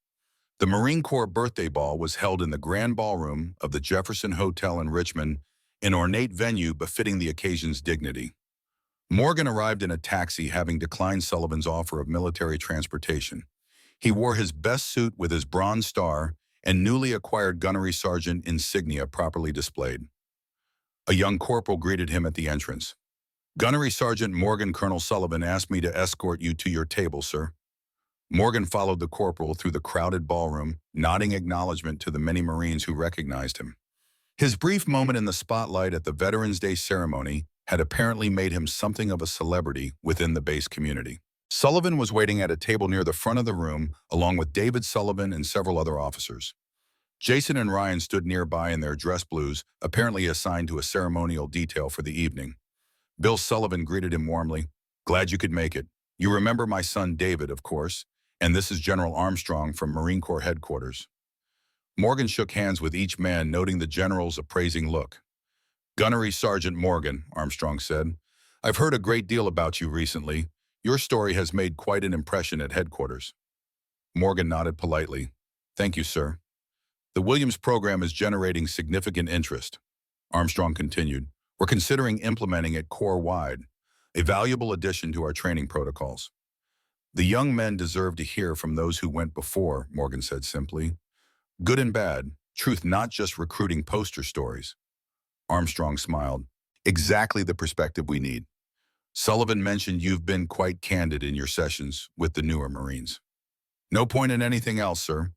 The Marine Corps birthday ball was held in the grand ballroom of the Jefferson Hotel in Richmond, an ornate venue befitting the occasion's dignity. Morgan arrived in a taxi, having declined Sullivan's offer of military transportation. He wore his best suit with his Bronze Star and newly acquired Gunnery Sergeant insignia properly displayed. A young corporal greeted him at the entrance. Gunnery Sergeant Morgan, Colonel Sullivan asked me to escort you to your table, sir. Morgan followed the corporal through the crowded ballroom, nodding acknowledgement to the many Marines who recognized him. His brief moment in the spotlight at the Veterans Day ceremony had apparently made him something of a celebrity within the base community. Sullivan was waiting at a table near the front of the room, along with David Sullivan and several other officers. Jason and Ryan stood nearby in their dress blues, apparently assigned to a ceremonial detail for the evening. Bill Sullivan greeted him warmly. Glad you could make it. You remember my son David, of course, and this is General Armstrong from Marine Corps headquarters. Morgan shook hands with each man, noting the general's appraising look. Gunnery Sergeant Morgan, Armstrong said, I've heard a great deal about you recently. Your story has made quite an impression at headquarters. Morgan nodded politely. Thank you, sir. The Williams program is generating significant interest. Armstrong continued. We're considering implementing it Corps-wide, a valuable addition to our training protocols. The young men deserve to hear from those who went before, Morgan said simply. Good and bad, truth, not just recruiting poster stories. Armstrong smiled. Exactly the perspective we need. Sullivan mentioned you've been quite candid in your sessions with the newer Marines. No point in anything else, sir.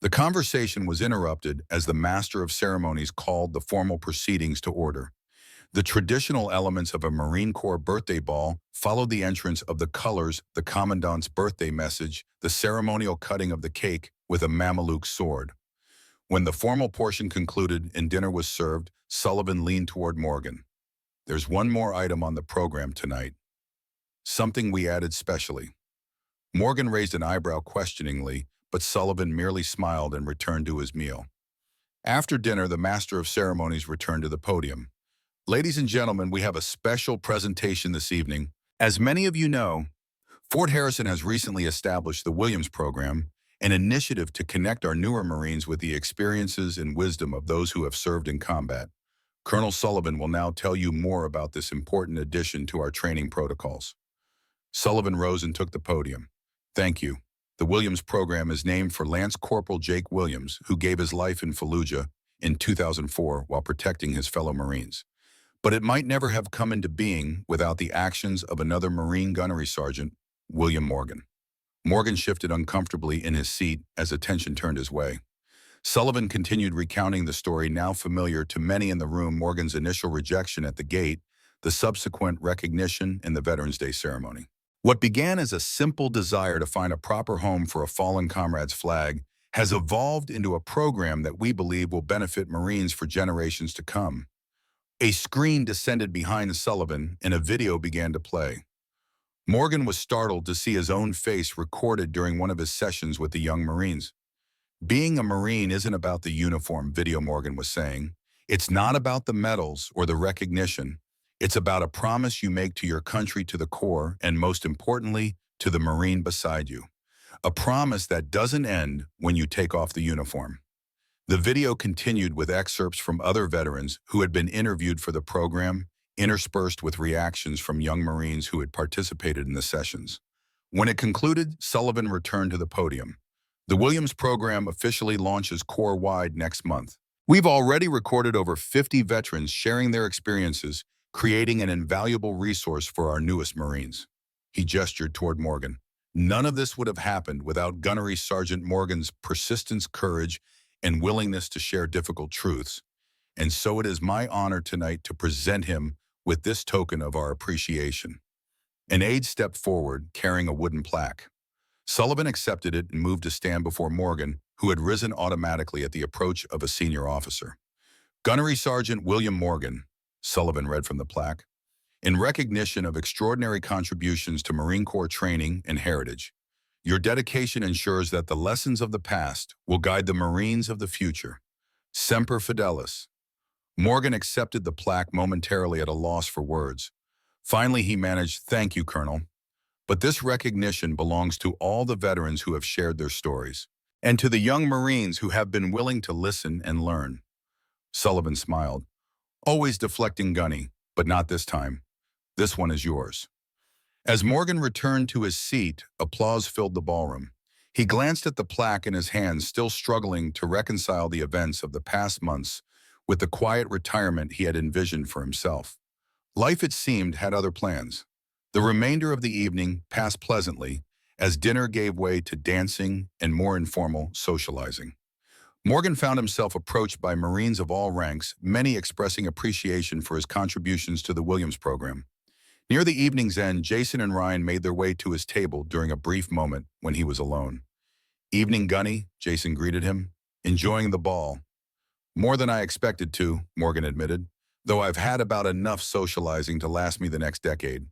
The conversation was interrupted as the Master of Ceremonies called the formal proceedings to order. The traditional elements of a Marine Corps birthday ball followed the entrance of the colors, the Commandant's birthday message, the ceremonial cutting of the cake with a Mameluke sword. When the formal portion concluded and dinner was served, Sullivan leaned toward Morgan. There's one more item on the program tonight. Something we added specially. Morgan raised an eyebrow questioningly, but Sullivan merely smiled and returned to his meal. After dinner, the Master of Ceremonies returned to the podium. Ladies and gentlemen, we have a special presentation this evening. As many of you know, Fort Harrison has recently established the Williams Program, an initiative to connect our newer Marines with the experiences and wisdom of those who have served in combat. Colonel Sullivan will now tell you more about this important addition to our training protocols. Sullivan rose and took the podium. Thank you. The Williams Program is named for Lance Corporal Jake Williams, who gave his life in Fallujah in 2004 while protecting his fellow Marines. But it might never have come into being without the actions of another Marine Gunnery Sergeant, William Morgan. Morgan shifted uncomfortably in his seat as attention turned his way. Sullivan continued recounting the story now familiar to many in the room: Morgan's initial rejection at the gate, the subsequent recognition in the Veterans Day ceremony. What began as a simple desire to find a proper home for a fallen comrade's flag has evolved into a program that we believe will benefit Marines for generations to come. A screen descended behind Sullivan and a video began to play. Morgan was startled to see his own face recorded during one of his sessions with the young Marines. Being a Marine isn't about the uniform, video Morgan was saying. It's not about the medals or the recognition. It's about a promise you make to your country, to the Corps, and most importantly, to the Marine beside you. A promise that doesn't end when you take off the uniform. The video continued with excerpts from other veterans who had been interviewed for the program, interspersed with reactions from young Marines who had participated in the sessions. When it concluded, Sullivan returned to the podium. The Williams Program officially launches Corps-wide next month. We've already recorded over 50 veterans sharing their experiences, creating an invaluable resource for our newest Marines. He gestured toward Morgan. None of this would have happened without Gunnery Sergeant Morgan's persistence, courage, and willingness to share difficult truths. And so it is my honor tonight to present him with this token of our appreciation. An aide stepped forward, carrying a wooden plaque. Sullivan accepted it and moved to stand before Morgan, who had risen automatically at the approach of a senior officer. Gunnery Sergeant William Morgan, Sullivan read from the plaque, in recognition of extraordinary contributions to Marine Corps training and heritage. Your dedication ensures that the lessons of the past will guide the Marines of the future. Semper Fidelis. Morgan accepted the plaque, momentarily at a loss for words. Finally, he managed, "Thank you, Colonel. But this recognition belongs to all the veterans who have shared their stories, and to the young Marines who have been willing to listen and learn." Sullivan smiled. "Always deflecting, Gunny, but not this time. This one is yours." As Morgan returned to his seat, applause filled the ballroom. He glanced at the plaque in his hands, still struggling to reconcile the events of the past months with the quiet retirement he had envisioned for himself. Life, it seemed, had other plans. The remainder of the evening passed pleasantly as dinner gave way to dancing and more informal socializing. Morgan found himself approached by Marines of all ranks, many expressing appreciation for his contributions to the Williams Program. Near the evening's end, Jason and Ryan made their way to his table during a brief moment when he was alone. "Evening, Gunny," Jason greeted him. "Enjoying the ball." "More than I expected to," Morgan admitted, "though I've had about enough socializing to last me the next decade."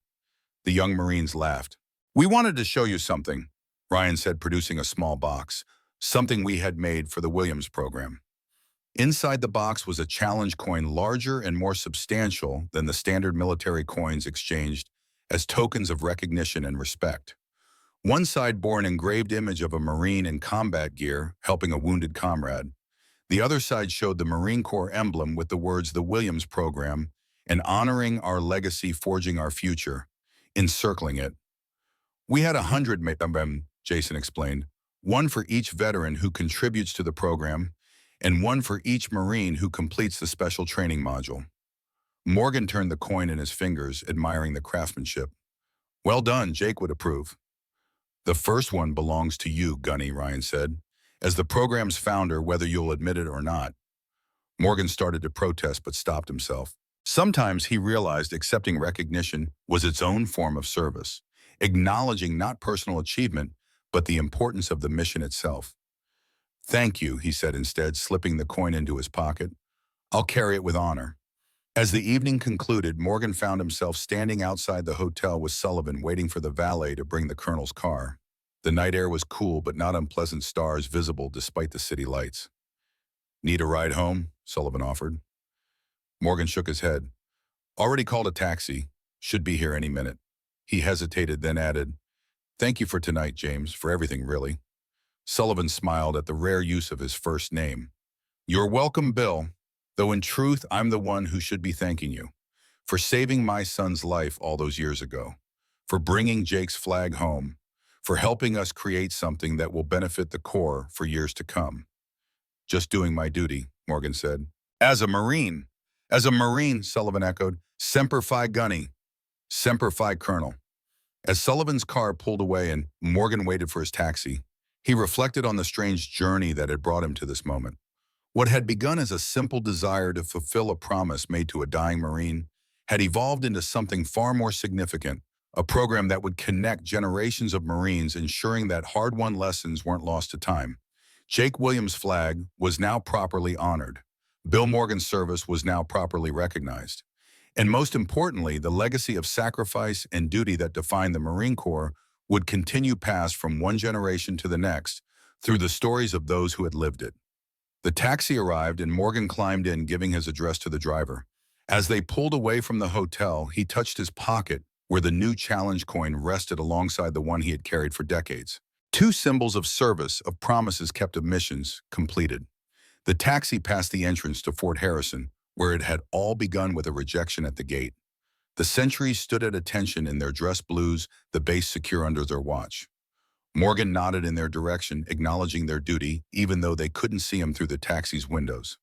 The young Marines laughed. "We wanted to show you something," Ryan said, producing a small box, something we had made for the Williams Program. Inside the box was a challenge coin larger and more substantial than the standard military coins exchanged as tokens of recognition and respect. One side bore an engraved image of a Marine in combat gear helping a wounded comrade. The other side showed the Marine Corps emblem with the words "The Williams Program" and "Honoring our legacy, forging our future" encircling it. "We had 100 of them," Jason explained, "one for each veteran who contributes to the program, and one for each Marine who completes the special training module." Morgan turned the coin in his fingers, admiring the craftsmanship. Well done, Jake would approve. The first one belongs to you, Gunny, Ryan said. As the program's founder, whether you'll admit it or not. Morgan started to protest but stopped himself. Sometimes he realized accepting recognition was its own form of service, acknowledging not personal achievement, but the importance of the mission itself. Thank you, he said instead, slipping the coin into his pocket. I'll carry it with honor. As the evening concluded, Morgan found himself standing outside the hotel with Sullivan, waiting for the valet to bring the colonel's car. The night air was cool, but not unpleasant stars visible despite the city lights. Need a ride home? Sullivan offered. Morgan shook his head. Already called a taxi. Should be here any minute. He hesitated, then added, Thank you for tonight, James, for everything, really. Sullivan smiled at the rare use of his first name. You're welcome, Bill, though in truth I'm the one who should be thanking you. For saving my son's life all those years ago. For bringing Jake's flag home. For helping us create something that will benefit the Corps for years to come. Just doing my duty, Morgan said. As a Marine. As a Marine, Sullivan echoed. Semper Fi, Gunny. Semper Fi, Colonel. As Sullivan's car pulled away and Morgan waited for his taxi, he reflected on the strange journey that had brought him to this moment. What had begun as a simple desire to fulfill a promise made to a dying Marine had evolved into something far more significant, a program that would connect generations of Marines, ensuring that hard-won lessons weren't lost to time. Jake Williams' flag was now properly honored. Bill Morgan's service was now properly recognized. And most importantly, the legacy of sacrifice and duty that defined the Marine Corps would continue passed from one generation to the next through the stories of those who had lived it. The taxi arrived and Morgan climbed in, giving his address to the driver. As they pulled away from the hotel, he touched his pocket where the new challenge coin rested alongside the one he had carried for decades. Two symbols of service, of promises kept, of missions completed. The taxi passed the entrance to Fort Harrison, where it had all begun with a rejection at the gate. The sentries stood at attention in their dress blues, the base secure under their watch. Morgan nodded in their direction, acknowledging their duty, even though they couldn't see him through the taxi's windows.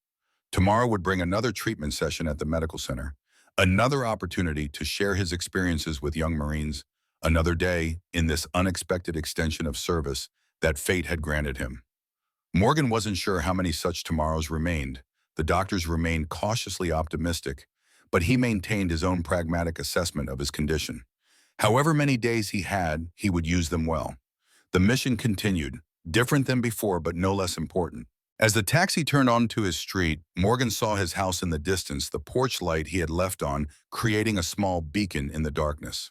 Tomorrow would bring another treatment session at the medical center, another opportunity to share his experiences with young Marines, another day in this unexpected extension of service that fate had granted him. Morgan wasn't sure how many such tomorrows remained. The doctors remained cautiously optimistic, but he maintained his own pragmatic assessment of his condition. However many days he had, he would use them well. The mission continued, different than before but no less important. As the taxi turned onto his street, Morgan saw his house in the distance, the porch light he had left on, creating a small beacon in the darkness.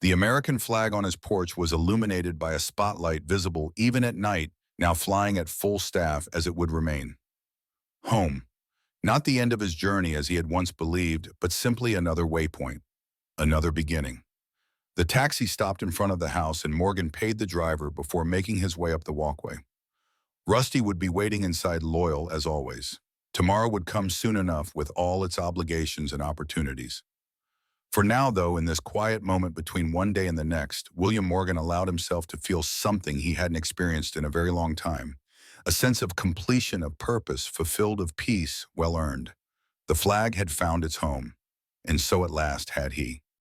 The American flag on his porch was illuminated by a spotlight visible even at night, now flying at full staff as it would remain. Home. Not the end of his journey as he had once believed, but simply another waypoint, another beginning. The taxi stopped in front of the house and Morgan paid the driver before making his way up the walkway. Rusty would be waiting inside, loyal as always. Tomorrow would come soon enough with all its obligations and opportunities. For now, though, in this quiet moment between one day and the next, William Morgan allowed himself to feel something he hadn't experienced in a very long time. A sense of completion, of purpose, fulfilled, of peace, well earned. The flag had found its home, and so at last had he.